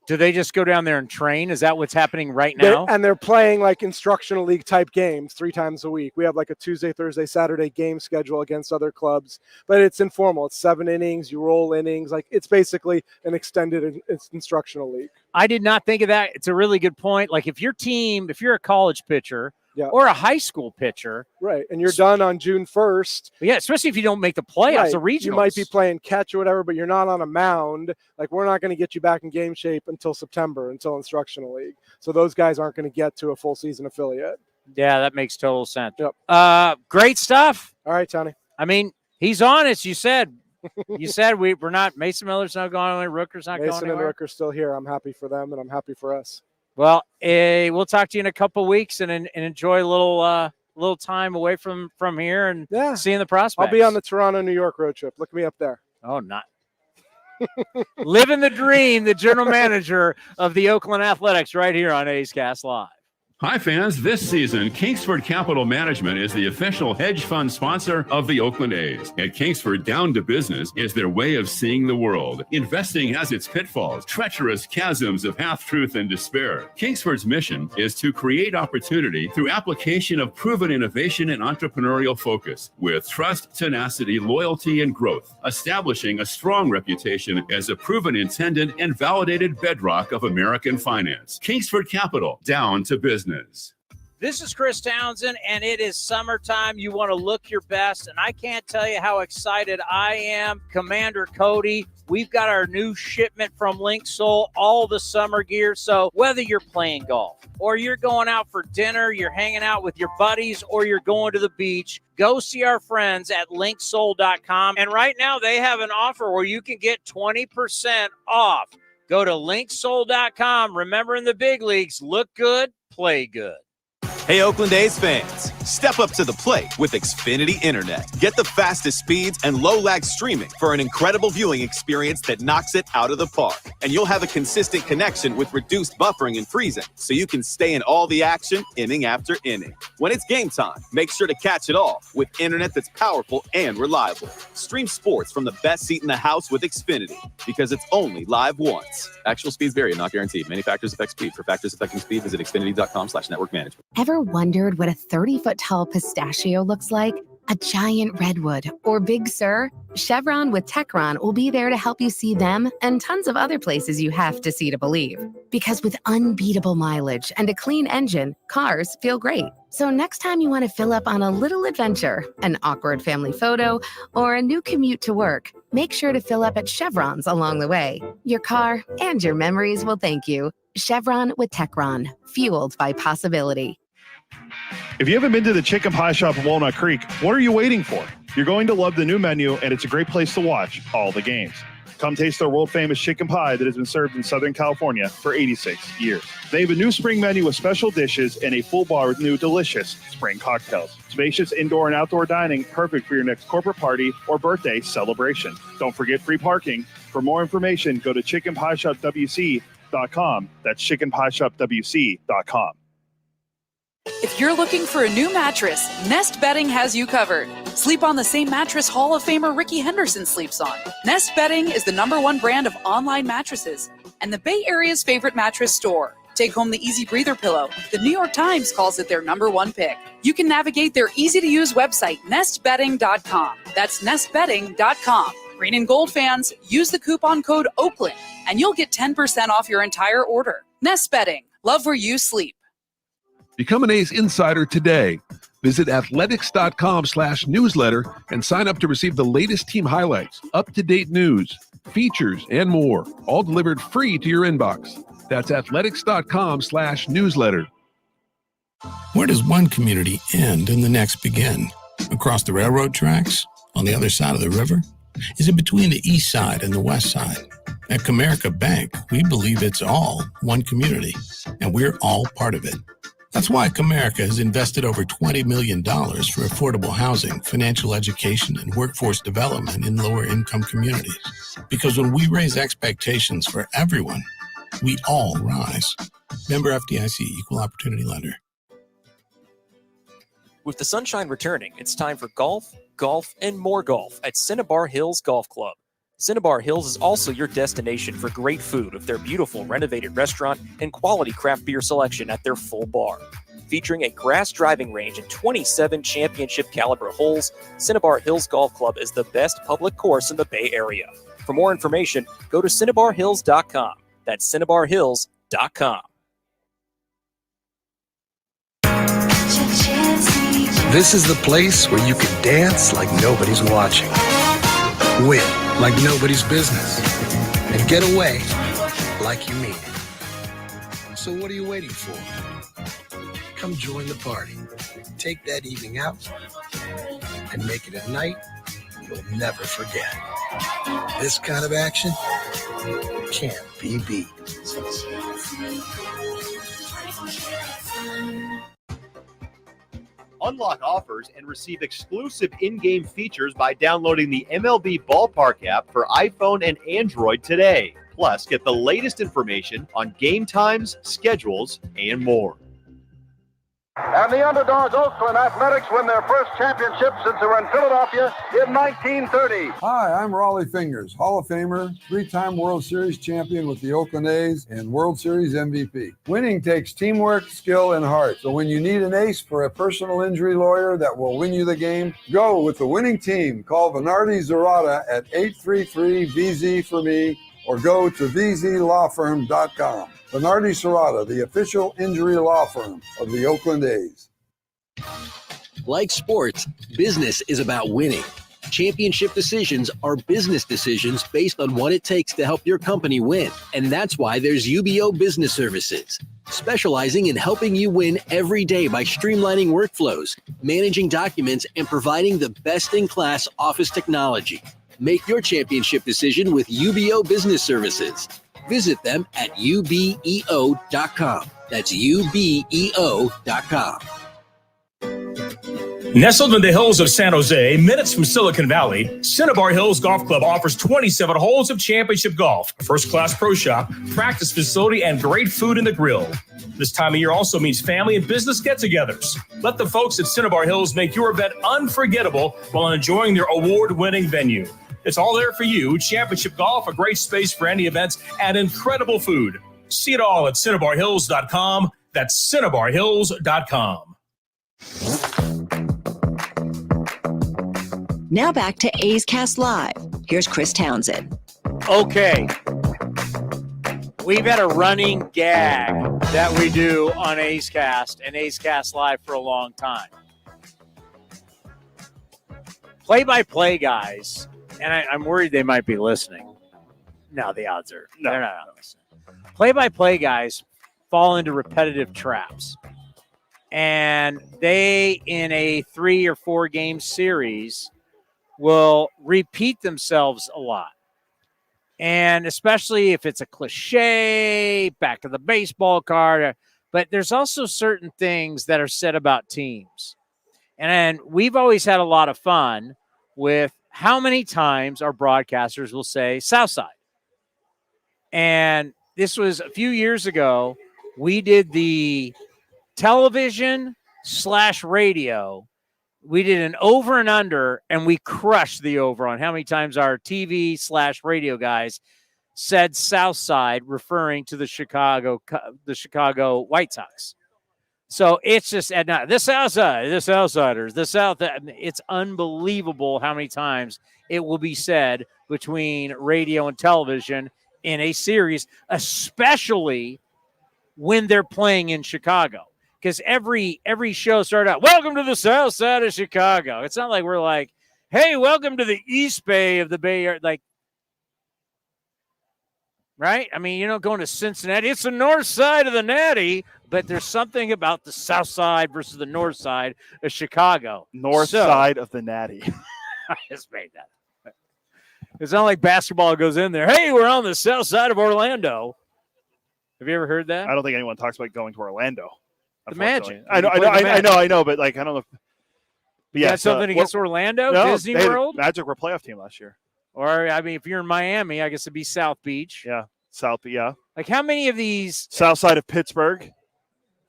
Do they just go down there and train? Is that what's happening right now? They're playing like instructional league type games 3 times a week. We have like a Tuesday, Thursday, Saturday game schedule against other clubs, but it's informal. It's 7 innings. You roll innings. Like it's basically an extended instructional league. I did not think of that. It's a really good point. Like if you're a college pitcher or a high school pitcher. Right. And you're done on June 1st. Yeah, especially if you don't make the playoffs, the regionals. You might be playing catch or whatever, but you're not on a mound. Like we're not going to get you back in game shape until September, until instructional league. So those guys aren't going to get to a full season affiliate. Yeah, that makes total sense. Yep. Great stuff. All right, Tony. I mean, he's honest. You said we're not. Mason Miller's not going anywhere. Rooker's not going anywhere. Mason and Rooker's still here. I'm happy for them, and I'm happy for us. Well, we'll talk to you in a couple of weeks and enjoy a little time away from here and seeing the prospects. I'll be on the Toronto, New York road trip. Look me up there. Oh, not living the dream. The general manager of the Oakland Athletics, right here on A's Cast Live. Hi, fans. This season, Kingsford Capital Management is the official hedge fund sponsor of the Oakland A's. At Kingsford, down to business is their way of seeing the world. Investing has its pitfalls, treacherous chasms of half-truth and despair. Kingsford's mission is to create opportunity through application of proven innovation and entrepreneurial focus with trust, tenacity, loyalty, and growth, establishing a strong reputation as a proven intended and validated bedrock of American finance. Kingsford Capital, down to business. This is Chris Townsend, and it is summertime. You want to look your best, and I can't tell you how excited I am. Commander Cody, we've got our new shipment from Link Soul, all the summer gear. So whether you're playing golf or you're going out for dinner, you're hanging out with your buddies, or you're going to the beach, go see our friends at linksoul.com. And right now they have an offer where you can get 20% off. Go to linksoul.com. Remember, in the big leagues, look good, play good. Hey, Oakland A's fans, step up to the plate with Xfinity Internet. Get the fastest speeds and low-lag streaming for an incredible viewing experience that knocks it out of the park. And you'll have a consistent connection with reduced buffering and freezing, so you can stay in all the action inning after inning. When it's game time, make sure to catch it all with internet that's powerful and reliable. Stream sports from the best seat in the house with Xfinity, because it's only live once. Actual speeds vary and not guaranteed. Many factors affect speed. For factors affecting speed, visit xfinity.com/network management. Ever wondered what a 30-foot tall pistachio looks like? A giant redwood or Big Sur? Chevron with Techron will be there to help you see them and tons of other places you have to see to believe. Because with unbeatable mileage and a clean engine, cars feel great. So next time you want to fill up on a little adventure, an awkward family photo, or a new commute to work, make sure to fill up at Chevron's along the way. Your car and your memories will thank you. Chevron with Techron, fueled by possibility. If you haven't been to the Chicken Pie Shop in Walnut Creek, what are you waiting for? You're going to love the new menu, and it's a great place to watch all the games. Come taste their world-famous chicken pie that has been served in Southern California for 86 years. They have a new spring menu with special dishes and a full bar with new delicious spring cocktails. Spacious indoor and outdoor dining, perfect for your next corporate party or birthday celebration. Don't forget free parking. For more information, go to chickenpieshopwc.com. That's chickenpieshopwc.com. If you're looking for a new mattress, Nest Bedding has you covered. Sleep on the same mattress Hall of Famer Ricky Henderson sleeps on. Nest Bedding is the #1 brand of online mattresses and the Bay Area's favorite mattress store. Take home the Easy Breather pillow. The New York Times calls it their #1 pick. You can navigate their easy-to-use website, nestbedding.com. That's nestbedding.com. Green and gold fans, use the coupon code Oakland, and you'll get 10% off your entire order. Nest Bedding. Love where you sleep. Become an A's insider today. Visit athletics.com/newsletter and sign up to receive the latest team highlights, up-to-date news, features, and more, all delivered free to your inbox. That's athletics.com/newsletter. Where does one community end and the next begin? Across the railroad tracks? On the other side of the river? Is it between the east side and the west side? At Comerica Bank, we believe it's all one community, and we're all part of it. That's why Comerica has invested over $20 million for affordable housing, financial education, and workforce development in lower-income communities. Because when we raise expectations for everyone, we all rise. Member FDIC, Equal Opportunity Lender. With the sunshine returning, it's time for golf, and more golf at Cinnabar Hills Golf Club. Cinnabar Hills is also your destination for great food with their beautiful renovated restaurant and quality craft beer selection at their full bar. Featuring a grass driving range and 27 championship caliber holes, Cinnabar Hills Golf Club is the best public course in the Bay Area. For more information, go to cinnabarhills.com. That's cinnabarhills.com. This is the place where you can dance like nobody's watching, win like nobody's business, and get away like you mean it. So what are you waiting for? Come join the party. Take that evening out and make it a night you'll never forget. This kind of action can't be beat. Unlock offers and receive exclusive in-game features by downloading the MLB Ballpark app for iPhone and Android today. Plus, get the latest information on game times, schedules, and more. And the underdog Oakland Athletics win their first championship since they were in Philadelphia in 1930. Hi, I'm Raleigh Fingers, Hall of Famer, three-time World Series champion with the Oakland A's and World Series MVP. Winning takes teamwork, skill, and heart. So when you need an ace for a personal injury lawyer that will win you the game, go with the winning team. Call Venardi Zerata at 833-VZ for me or go to vzlawfirm.com. Venardi Zerata, the official injury law firm of the Oakland A's. Like sports, business is about winning. Championship decisions are business decisions based on what it takes to help your company win. And that's why there's UBO Business Services, specializing in helping you win every day by streamlining workflows, managing documents, and providing the best-in-class office technology. Make your championship decision with UBO Business Services. Visit them at ubeo.com. That's ubeo.com. Nestled in the hills of San Jose, minutes from Silicon Valley, Cinnabar Hills Golf Club offers 27 holes of championship golf, a first-class pro shop, practice facility, and great food in the grill. This time of year also means family and business get-togethers. Let the folks at Cinnabar Hills make your event unforgettable while enjoying their award-winning venue. It's all there for you. Championship golf, a great space for any events, and incredible food. See it all at cinnabarhills.com. That's cinnabarhills.com. Now back to A's Cast Live. Here's Chris Townsend. Okay. We've had a running gag that we do on A's Cast and A's Cast Live for a long time. Play-by-play guys, and I'm worried they might be listening. No, the odds are they're not listening. Play-by-play guys fall into repetitive traps. And they, in a 3 or 4 game series, will repeat themselves a lot. And especially if it's a cliche, back of the baseball card. But there's also certain things that are said about teams. And we've always had a lot of fun with how many times our broadcasters will say Southside. And this was a few years ago. We did the television/radio. We did an over and under, and we crushed the over on how many times our TV/radio guys said Southside, referring to the Chicago White Sox. So it's just the Southside, the Southsiders, the South. It's unbelievable how many times it will be said between radio and television in a series, especially when they're playing in Chicago. Because every show started out, welcome to the South Side of Chicago. It's not like we're like, hey, welcome to the East Bay of the Bay Area. Like, right? I mean, going to Cincinnati, it's the north side of the Natty, but there's something about the south side versus the north side of Chicago. North side of the Natty. I just made that up. It's not like basketball goes in there. Hey, we're on the south side of Orlando. Have you ever heard that? I don't think anyone talks about going to Orlando. The Magic. I know, but like I don't know. But yeah, something against Orlando, no, Disney World. Magic were a playoff team last year. Or I mean, if you're in Miami, I guess it'd be South Beach. Yeah, South. Yeah. Like how many of these? South side of Pittsburgh.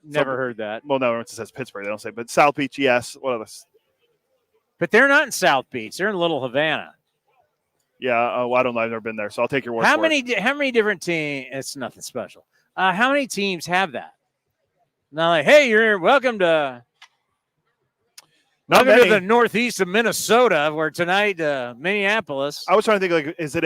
Never heard that. Well, no, it says Pittsburgh. They don't say, but South Beach, yes. What else? But they're not in South Beach. They're in Little Havana. Yeah, I don't know. I've never been there, so I'll take your word How for many? it. How many different teams? It's nothing special. How many teams have that? Now, like, hey, you're welcome to the northeast of Minnesota, where tonight Minneapolis. I was trying to think, like, is it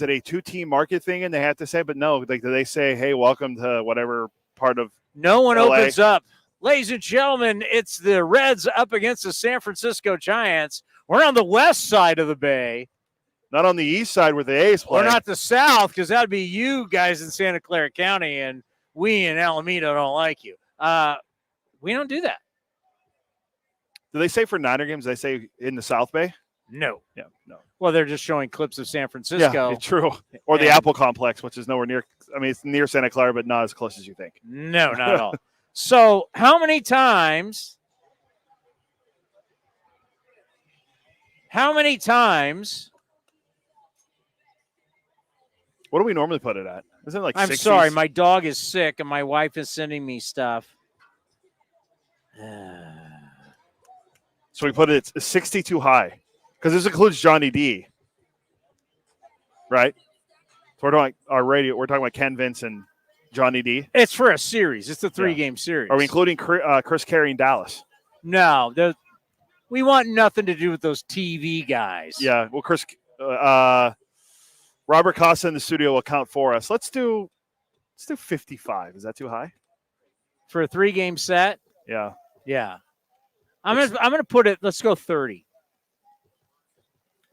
a two-team market thing, and they have to say, but no, like, do they say, hey, welcome to whatever part of No one LA? opens up. Ladies and gentlemen, it's the Reds up against the San Francisco Giants. We're on the west side of the bay. Not on the east side where the A's play. Or not the south, because that would be you guys in Santa Clara County, and we in Alameda don't like you. We don't do that. Do they say for Niner games, they say in the South Bay? No. Yeah, no. Well, they're just showing clips of San Francisco. Yeah, true. Or the Apple Complex, which is nowhere near. I mean, it's near Santa Clara, but not as close as you think. No, not at all. So how many times What do we normally put it at? Isn't it like I'm 60s? sorry, my dog is sick and my wife is sending me stuff. So we put it at 62 high because this includes Johnny D. Right? So we're talking our radio. We're talking about Ken Vince and Johnny D. It's for a series. It's a 3-game series. Are we including Chris Carey in Dallas? No, we want nothing to do with those TV guys. Yeah. Well, Robert Costa in the studio will count for us. Let's do 55. Is that too high for a 3-game set? Yeah. Yeah. I'm gonna put it. Let's go 30.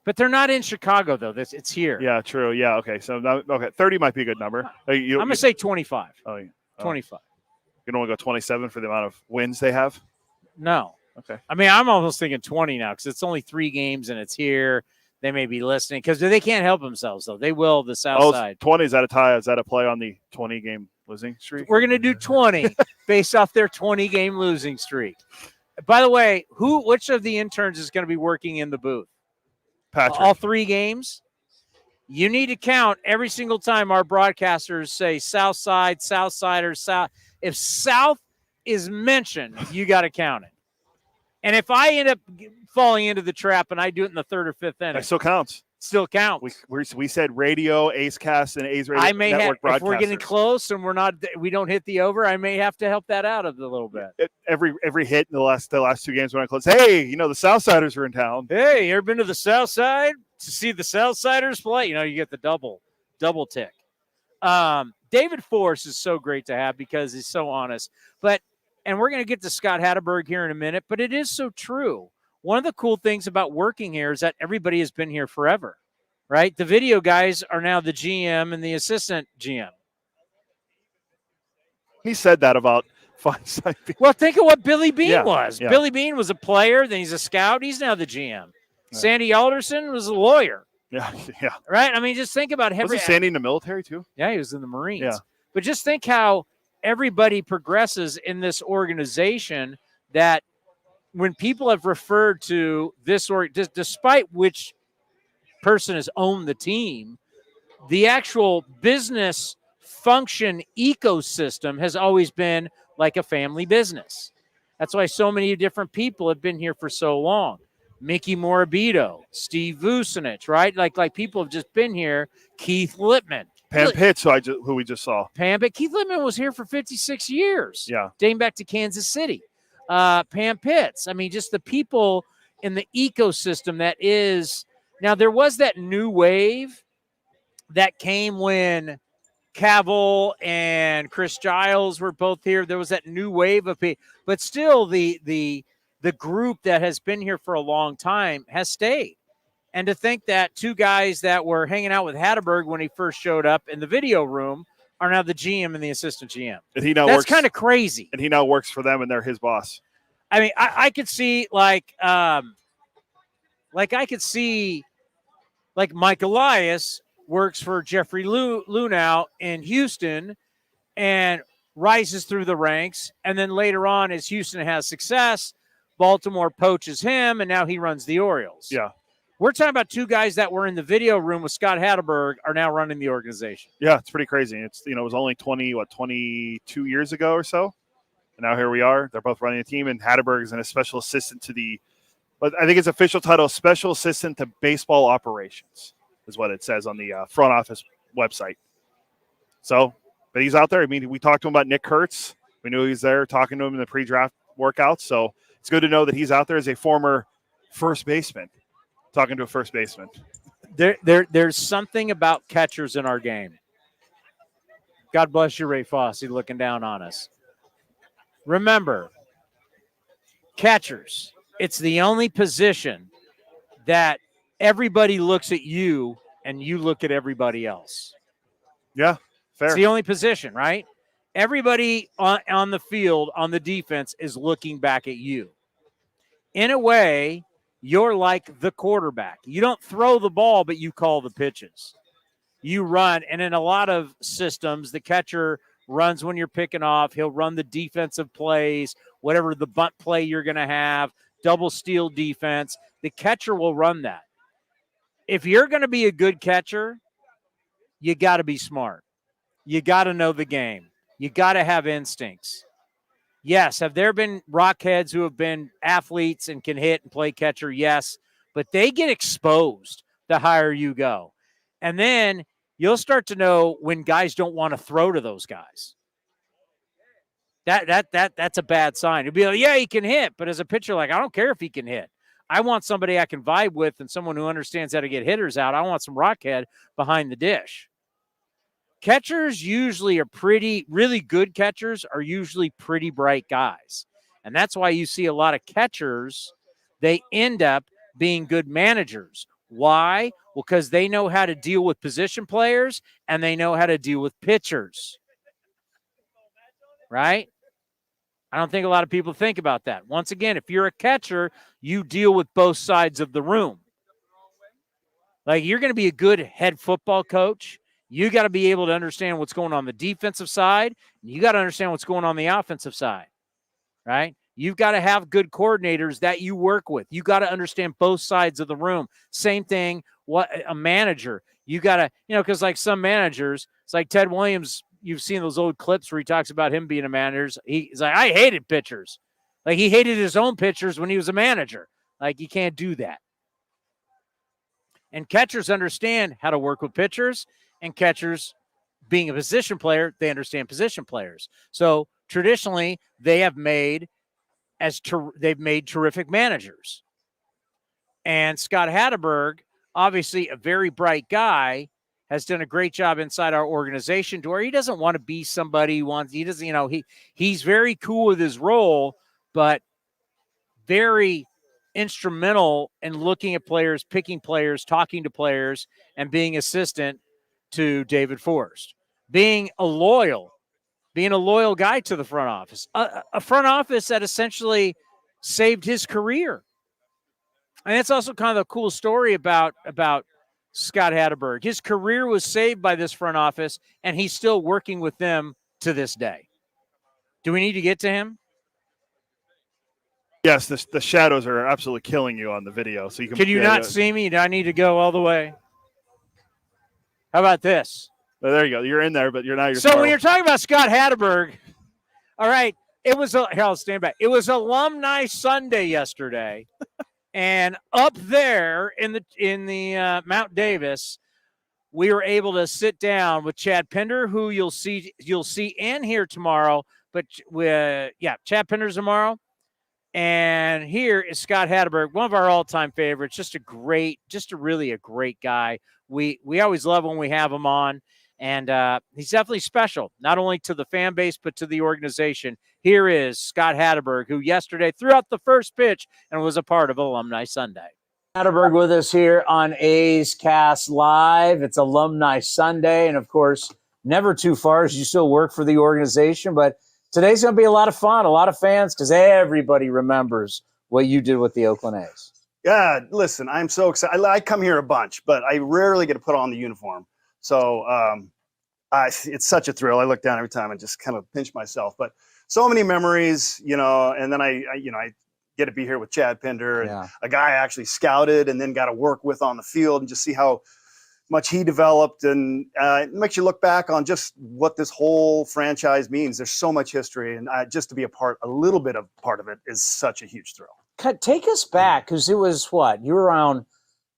But they're not in Chicago though. It's here. Yeah. True. Yeah. Okay. So 30 might be a good number. I'm gonna say 25. Oh, yeah. 25. You don't want to go 27 for the amount of wins they have? No. Okay. I mean, I'm almost thinking 20 now because it's only 3 games and it's here. They may be listening because they can't help themselves, though. They will the South side. 20. Is that a tie? Is that a play on the 20-game losing streak? We're going to do 20 based off their 20-game losing streak. By the way, which of the interns is going to be working in the booth? Patrick. All 3 games? You need to count every single time our broadcasters say South Side, South Sider, South. If South is mentioned, you got to count it. And if I end up falling into the trap and I do it in the 3rd or 5th inning, That still counts. Still counts. We said radio, A's Cast, and A's Radio I may Network have, if we're getting broadcasters. close and we don't hit the over, I may have to help that out a little bit. Every hit in the last 2 games when I close. Hey, the Southsiders are in town. Hey, you ever been to the South Side to see the Southsiders play? You get the double tick. David Forst is so great to have because he's so honest. And we're going to get to Scott Hatteberg here in a minute, but it is so true. One of the cool things about working here is that everybody has been here forever, right? The video guys are now the GM and the assistant GM. He said that about Feinside. Well, think of what Billy Bean was. Yeah. Billy Bean was a player, then he's a scout. He's now the GM. Right. Sandy Alderson was a lawyer. Yeah. Right? I mean, just think about Wasn't Sandy in the military, too? Yeah, he was in the Marines. Yeah. But just think how everybody progresses in this organization that when people have referred to this, despite which person has owned the team, the actual business function ecosystem has always been like a family business. That's why so many different people have been here for so long. Mickey Morabito, Steve Vucinich, right? Like people have just been here. Keith Lippman. Pam Pitts, who we just saw. Keith Lippman was here for 56 years. Yeah. Dating back to Kansas City. Pam Pitts. I mean, just the people in the ecosystem that is. Now, there was that new wave that came when Cavill and Chris Giles were both here. There was that new wave of people. But still, the group that has been here for a long time has stayed. And to think that 2 guys that were hanging out with Hatteberg when he first showed up in the video room are now the GM and the assistant GM. And that's kind of crazy. And he now works for them, and they're his boss. I mean, I could see like Mike Elias works for Jeffrey Lunau in Houston and rises through the ranks, and then later on, as Houston has success, Baltimore poaches him, and now he runs the Orioles. Yeah. We're talking about 2 guys that were in the video room with Scott Hatteberg are now running the organization. Yeah, it's pretty crazy. It's it was only 22 years ago or so, and now here we are. They're both running a team, and Hatteberg is a special assistant to but I think his official title is Special Assistant to Baseball Operations. is what it says on the front office website. So, but he's out there. I mean, we talked to him about Nick Kurtz. We knew he was there, talking to him in the pre-draft workouts. So it's good to know that he's out there as a former first baseman, talking to a first baseman. There's something about catchers in our game. God bless you, Ray Fosse, looking down on us. Remember, catchers, it's the only position that everybody looks at you and you look at everybody else. Yeah, fair. It's the only position, right? Everybody on the field, on the defense, is looking back at you. In a way, you're like the quarterback. You don't throw the ball, but you call the pitches. You run, and in a lot of systems, the catcher runs when you're picking off. He'll run the defensive plays, whatever the bunt play you're going to have, double steal defense. The catcher will run that. If you're going to be a good catcher, you got to be smart. You got to know the game. You got to have instincts. Yes, have there been rockheads who have been athletes and can hit and play catcher? Yes, but they get exposed the higher you go. And then you'll start to know when guys don't want to throw to those guys. That's a bad sign. It'd be like, yeah, he can hit, but as a pitcher, like, I don't care if he can hit. I want somebody I can vibe with and someone who understands how to get hitters out. I want some rockhead behind the dish. Catchers usually are really good catchers are usually pretty bright guys. And that's why you see a lot of catchers, they end up being good managers. Why? Well, because they know how to deal with position players and they know how to deal with pitchers. Right? I don't think a lot of people think about that. Once again, if you're a catcher, you deal with both sides of the room. Like, you're going to be a good head football coach. You got to be able to understand what's going on the defensive side. And you got to understand what's going on the offensive side, right? You've got to have good coordinators that you work with. You got to understand both sides of the room. Same thing, what a manager. You got to, because like some managers, it's like Ted Williams. You've seen those old clips where he talks about him being a manager. He's like, I hated pitchers. Like, he hated his own pitchers when he was a manager. Like, you can't do that. And catchers understand how to work with pitchers. And catchers, being a position player, they understand position players. So traditionally, they've made terrific managers. And Scott Hatteberg, obviously a very bright guy, has done a great job inside our organization to where he doesn't want to be somebody he's very cool with his role, but very instrumental in looking at players, picking players, talking to players, and being assistant to David Forst, being a loyal guy to the front office, a front office that essentially saved his career. And it's also kind of a cool story about Scott Hatteberg. His career was saved by this front office, and he's still working with them to this day. Do we need to get to him? Yes, the shadows are absolutely killing you on the video. So Can you not see me? Do I need to go all the way? How about this? Oh, there you go. You're in there, but you're not. So when you're talking about Scott Hatteberg, all right, I'll stand back. It was Alumni Sunday yesterday, and up there in the Mount Davis, we were able to sit down with Chad Pender, who you'll see and hear tomorrow. But Chad Pender's tomorrow. And here is Scott Hatteberg, one of our all-time favorites, just a really great guy. We always love when we have him on, and he's definitely special, not only to the fan base, but to the organization. Here is Scott Hatteberg, who yesterday threw out the first pitch and was a part of Alumni Sunday. Hatteberg with us here on A's Cast Live. It's Alumni Sunday, and of course, never too far as you still work for the organization, but today's going to be a lot of fun, a lot of fans, because everybody remembers what you did with the Oakland A's. Yeah, listen, I'm so excited. I come here a bunch, but I rarely get to put on the uniform. So it's such a thrill. I look down every time and just kind of pinch myself. But so many memories, and then I get to be here with Chad Pender, and a guy I actually scouted and then got to work with on the field and just see how much he developed, and it makes you look back on just what this whole franchise means. There's so much history, and just to be a little bit of part of it is such a huge thrill. Take us back, because it was what? You were around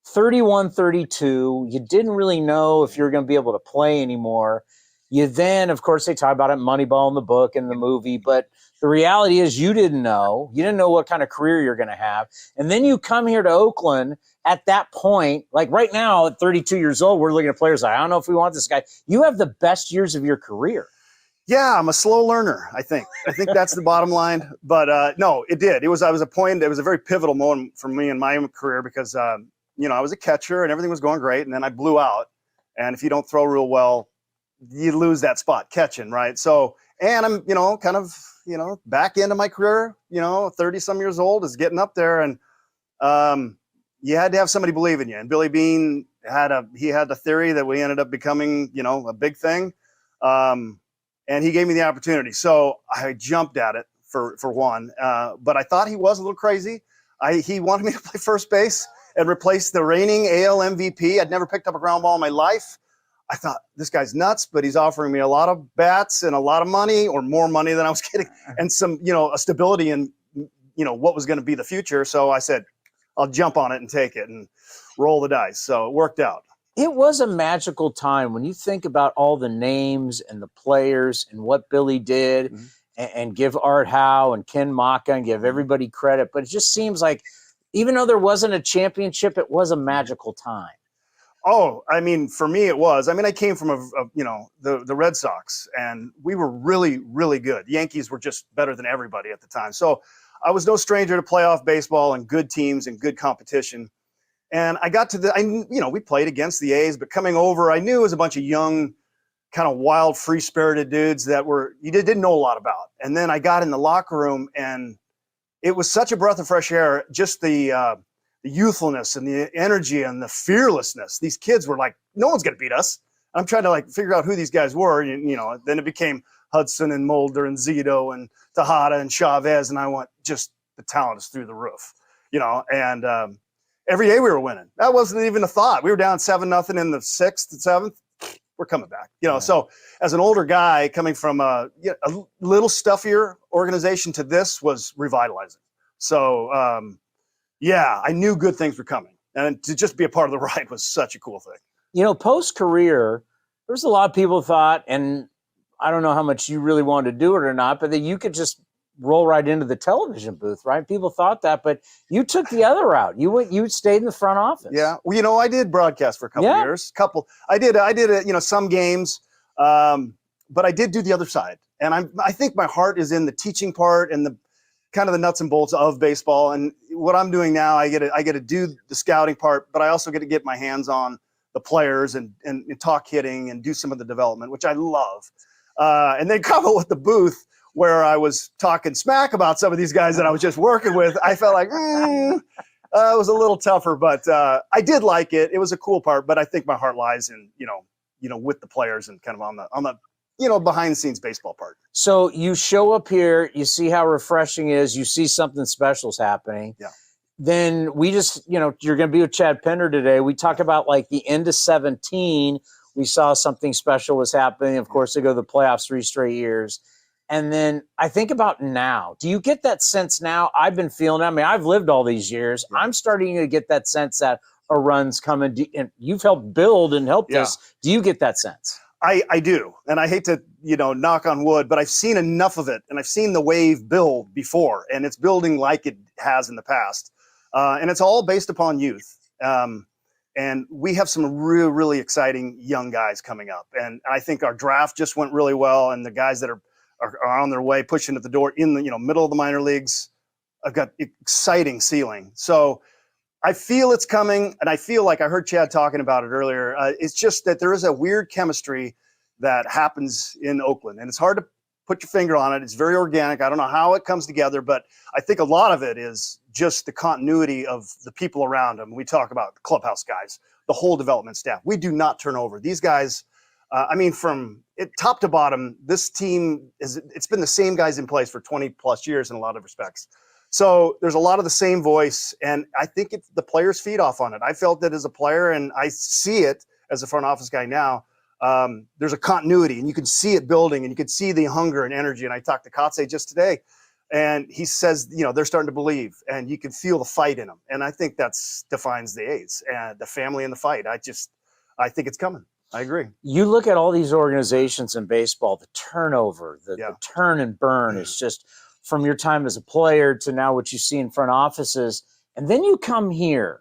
31-32. You didn't really know if you were going to be able to play anymore. You then, of course, they talk about it, Moneyball in the book and the movie, but the reality is you didn't know. You didn't know what kind of career you're going to have. And then you come here to Oakland at that point, like right now at 32 years old, we're looking at players like, I don't know if we want this guy. You have the best years of your career. Yeah, I'm a slow learner, I think. I think that's the bottom line. But no, it did. It was a very pivotal moment for me in my career because, I was a catcher and everything was going great. And then I blew out. And if you don't throw real well, you lose that spot catching, right? So, and I'm, back into my career, 30 some years old is getting up there. And you had to have somebody believe in you. And Billy Beane had the theory that we ended up becoming, a big thing. And he gave me the opportunity. So I jumped at it for one. But I thought he was a little crazy. He wanted me to play first base and replace the reigning AL MVP. I'd never picked up a ground ball in my life. I thought, this guy's nuts, but he's offering me a lot of bats and a lot of money, or more money than I was getting, and some, a stability in, what was going to be the future. So I said, I'll jump on it and take it and roll the dice. So it worked out. It was a magical time when you think about all the names and the players and what Billy did, and give Art Howe and Ken Maka and give everybody credit. But it just seems like even though there wasn't a championship, it was a magical time. Oh, I mean, for me, it was. I mean, I came from the Red Sox, and we were really, really good. The Yankees were just better than everybody at the time. So I was no stranger to playoff baseball and good teams and good competition. And I got to we played against the A's, but coming over, I knew it was a bunch of young, kind of wild, free-spirited dudes that you didn't know a lot about. And then I got in the locker room, and it was such a breath of fresh air, just the youthfulness and the energy and the fearlessness. These kids were like, no one's going to beat us. I'm trying to figure out who these guys were. And, then it became Hudson and Mulder and Zito and Tejada and Chavez. And I went, just the talent is through the roof, and every day we were winning. That wasn't even a thought. We were down 7-0 in the 6th and 7th. We're coming back, So as an older guy coming from a little stuffier organization to this was revitalizing. So, I knew good things were coming, and to just be a part of the ride was such a cool thing. Post-career, there's a lot of people thought, and I don't know how much you really wanted to do it or not, but that you could just roll right into the television booth, right? People thought that, but you took the other route. You stayed in the front office. Yeah. Well, I did broadcast for a couple years. I did some games, but I did do the other side. And I think my heart is in the teaching part and the kind of the nuts and bolts of baseball. And what I'm doing now, I get to do the scouting part, but I also get to get my hands on the players and talk hitting and do some of the development, which I love. And then couple with the booth, where I was talking smack about some of these guys that I was just working with. I felt like it was a little tougher, but I did like it. It was a cool part, but I think my heart lies in, with the players and kind of on the behind the scenes baseball part. So you show up here, you see how refreshing it is, you see something special's happening. Yeah. Then we just, you're going to be with Chad Pender today. We talk about the end of 17. We saw something special was happening. Of course, they go to the playoffs 3 straight years. And then I think about now. Do you get that sense now? I've been feeling it. I mean, I've lived all these years. I'm starting to get that sense that a run's coming. And you've helped build and helped us. Do you get that sense? I do. And I hate to, knock on wood, but I've seen enough of it. And I've seen the wave build before. And it's building like it has in the past. And it's all based upon youth. And we have some really, really exciting young guys coming up. And I think our draft just went really well. And the guys that are on their way, pushing at the door in the middle of the minor leagues. I've got exciting ceiling. So I feel it's coming, and I feel like I heard Chad talking about it earlier. It's just that there is a weird chemistry that happens in Oakland, and it's hard to put your finger on it. It's very organic. I don't know how it comes together, but I think a lot of it is just the continuity of the people around them. We talk about the clubhouse guys, the whole development staff. We do not turn over. These guys, from top to bottom, this team it's been the same guys in place for 20 plus years in a lot of respects. So there's a lot of the same voice, and I think the players feed off on it. I felt that as a player, and I see it as a front office guy now. There's a continuity, and you can see it building, and you can see the hunger and energy. And I talked to Kotze just today. And he says, they're starting to believe, and you can feel the fight in them. And I think that's defines the A's and the family and the fight. I think it's coming. I agree. You look at all these organizations in baseball, the turnover, the turn and burn is just from your time as a player to now what you see in front offices. And then you come here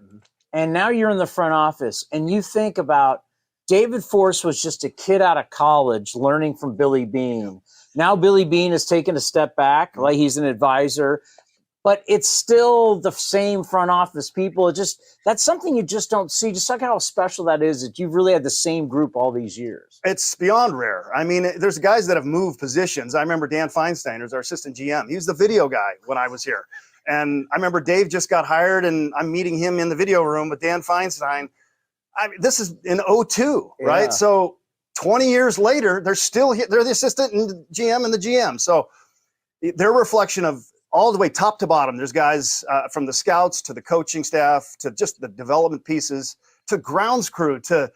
and now you're in the front office and you think about David Forst was just a kid out of college learning from Billy Beane. Now Billy Beane has taken a step back, like he's an advisor, but it's still the same front office people. That's something you just don't see. Just look how special that is that you've really had the same group all these years. It's beyond rare. I mean, there's guys that have moved positions. I remember Dan Feinstein, who's our assistant GM. He was the video guy when I was here. And I remember Dave just got hired, and I'm meeting him in the video room with Dan Feinstein. This is in 2002, right? So 20 years later, they're the assistant and the GM and the GM. So they're a reflection of all the way top to bottom. There's guys from the scouts to the coaching staff to just the development pieces to grounds crew to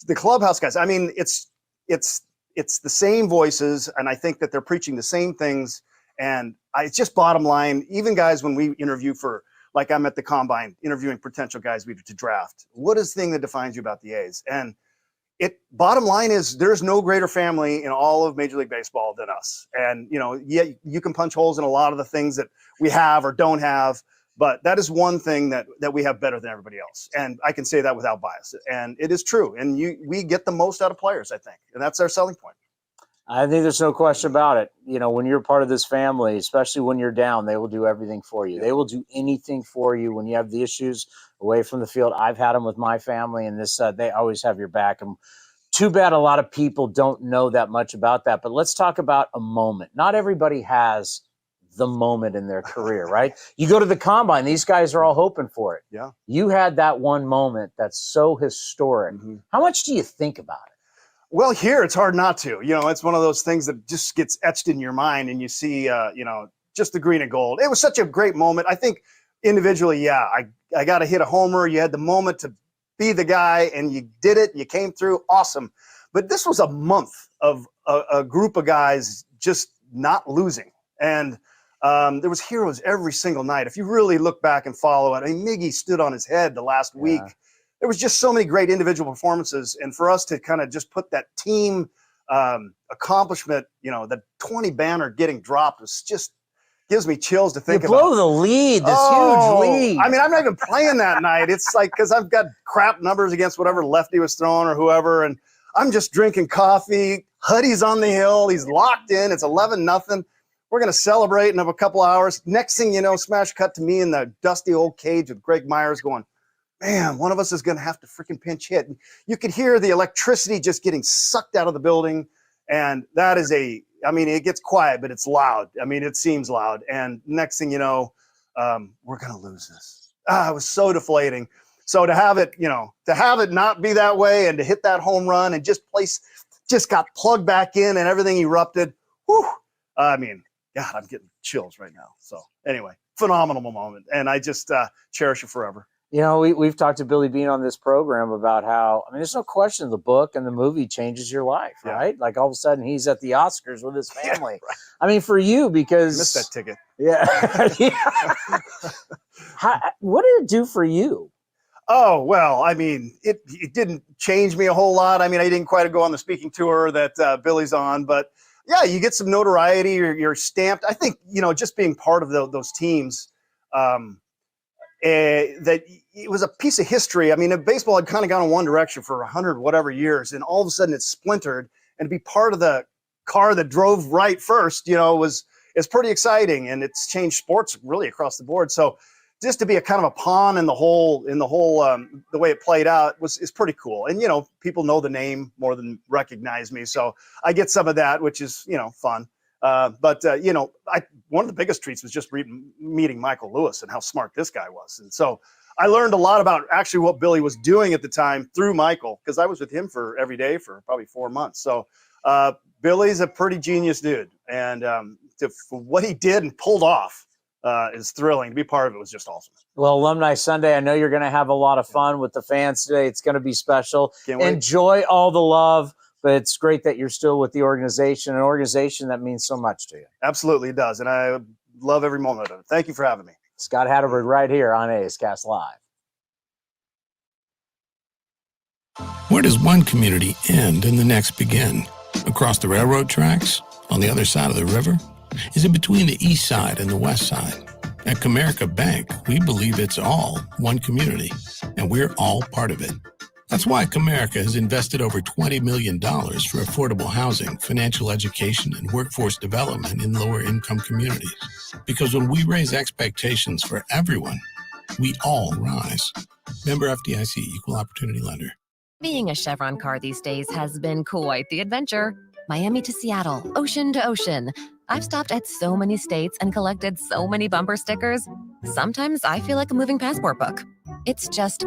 the clubhouse guys. I mean, it's the same voices, and I think that they're preaching the same things. And it's just bottom line. Even guys, when we interview like I'm at the combine interviewing potential guys to draft, what is the thing that defines you about the A's? And bottom line is there's no greater family in all of Major League Baseball than us. And, you can punch holes in a lot of the things that we have or don't have, but that is one thing that we have better than everybody else. And I can say that without bias. And it is true. And we get the most out of players, I think. And that's our selling point. I think there's no question about it. When you're part of this family, especially when you're down, they will do everything for you. They will do anything for you when you have the issues away from the field. I've had them with my family, and they always have your back. And too bad a lot of people don't know that much about that. But let's talk about a moment. Not everybody has the moment in their career, right? You go to the combine, these guys are all hoping for it. Yeah. You had that one moment that's so historic. How much do you think about it? Well, here it's hard not to. It's one of those things that just gets etched in your mind, and you see, just the green and gold. It was such a great moment. I think individually, I got to hit a homer. You had the moment to be the guy, and you did it. You came through. Awesome. But this was a month of a group of guys just not losing. And there was heroes every single night. If you really look back and follow it, Miggy stood on his head the last week. There was just so many great individual performances. And for us to kind of just put that team accomplishment, the 20 banner getting dropped was just gives me chills to think about. You blow the lead, this huge lead. I mean, I'm not even playing that night. It's like, because I've got crap numbers against whatever lefty was throwing or whoever. And I'm just drinking coffee. Huddy's on the hill. He's locked in. It's 11-0. We're going to celebrate in a couple hours. Next thing you know, smash cut to me in the dusty old cage with Greg Myers going, man, one of us is going to have to freaking pinch hit. And you could hear the electricity just getting sucked out of the building. And that is it gets quiet, but it's loud. It seems loud. And next thing you know, we're going to lose this. It was so deflating. So to have it not be that way and to hit that home run and just got plugged back in and everything erupted. Whew. God, I'm getting chills right now. So anyway, phenomenal moment. And I just cherish it forever. We've talked to Billy Beane on this program about how, there's no question the book and the movie changes your life, right? Like all of a sudden he's at the Oscars with his family. Yeah, right. For you, because... I missed that ticket. Yeah. What did it do for you? Oh, well, it didn't change me a whole lot. I didn't quite go on the speaking tour that Billy's on, but yeah, you get some notoriety, you're stamped. I think, just being part of those teams, that it was a piece of history. Baseball had kind of gone in one direction for 100 whatever years, and all of a sudden it's splintered. And to be part of the car that drove right first, is pretty exciting, and it's changed sports really across the board. So just to be a kind of a pawn in the whole the way it played out is pretty cool. And people know the name more than recognize me, so I get some of that, which is fun. But one of the biggest treats was just meeting Michael Lewis and how smart this guy was. And so I learned a lot about actually what Billy was doing at the time through Michael, because I was with him every day for probably 4 months. So Billy's a pretty genius dude. And for what he did and pulled off is thrilling. To be part of it was just awesome. Well, Alumni Sunday, I know you're going to have a lot of fun with the fans today. It's going to be special. Enjoy all the love. But it's great that you're still with the organization, an organization that means so much to you. Absolutely, it does. And love every moment of it. Thank you for having me. Scott Hatteberg right here on A's Cast Live. Where does one community end and the next begin? Across the railroad tracks? On the other side of the river? Is it between the east side and the west side? At Comerica Bank, we believe it's all one community, and we're all part of it. That's why Comerica has invested over $20 million for affordable housing, financial education, and workforce development in lower-income communities. Because when we raise expectations for everyone, we all rise. Member FDIC, Equal Opportunity Lender. Being a Chevron car these days has been quite the adventure. Miami to Seattle, ocean to ocean. I've stopped at so many states and collected so many bumper stickers. Sometimes I feel like a moving passport book. It's just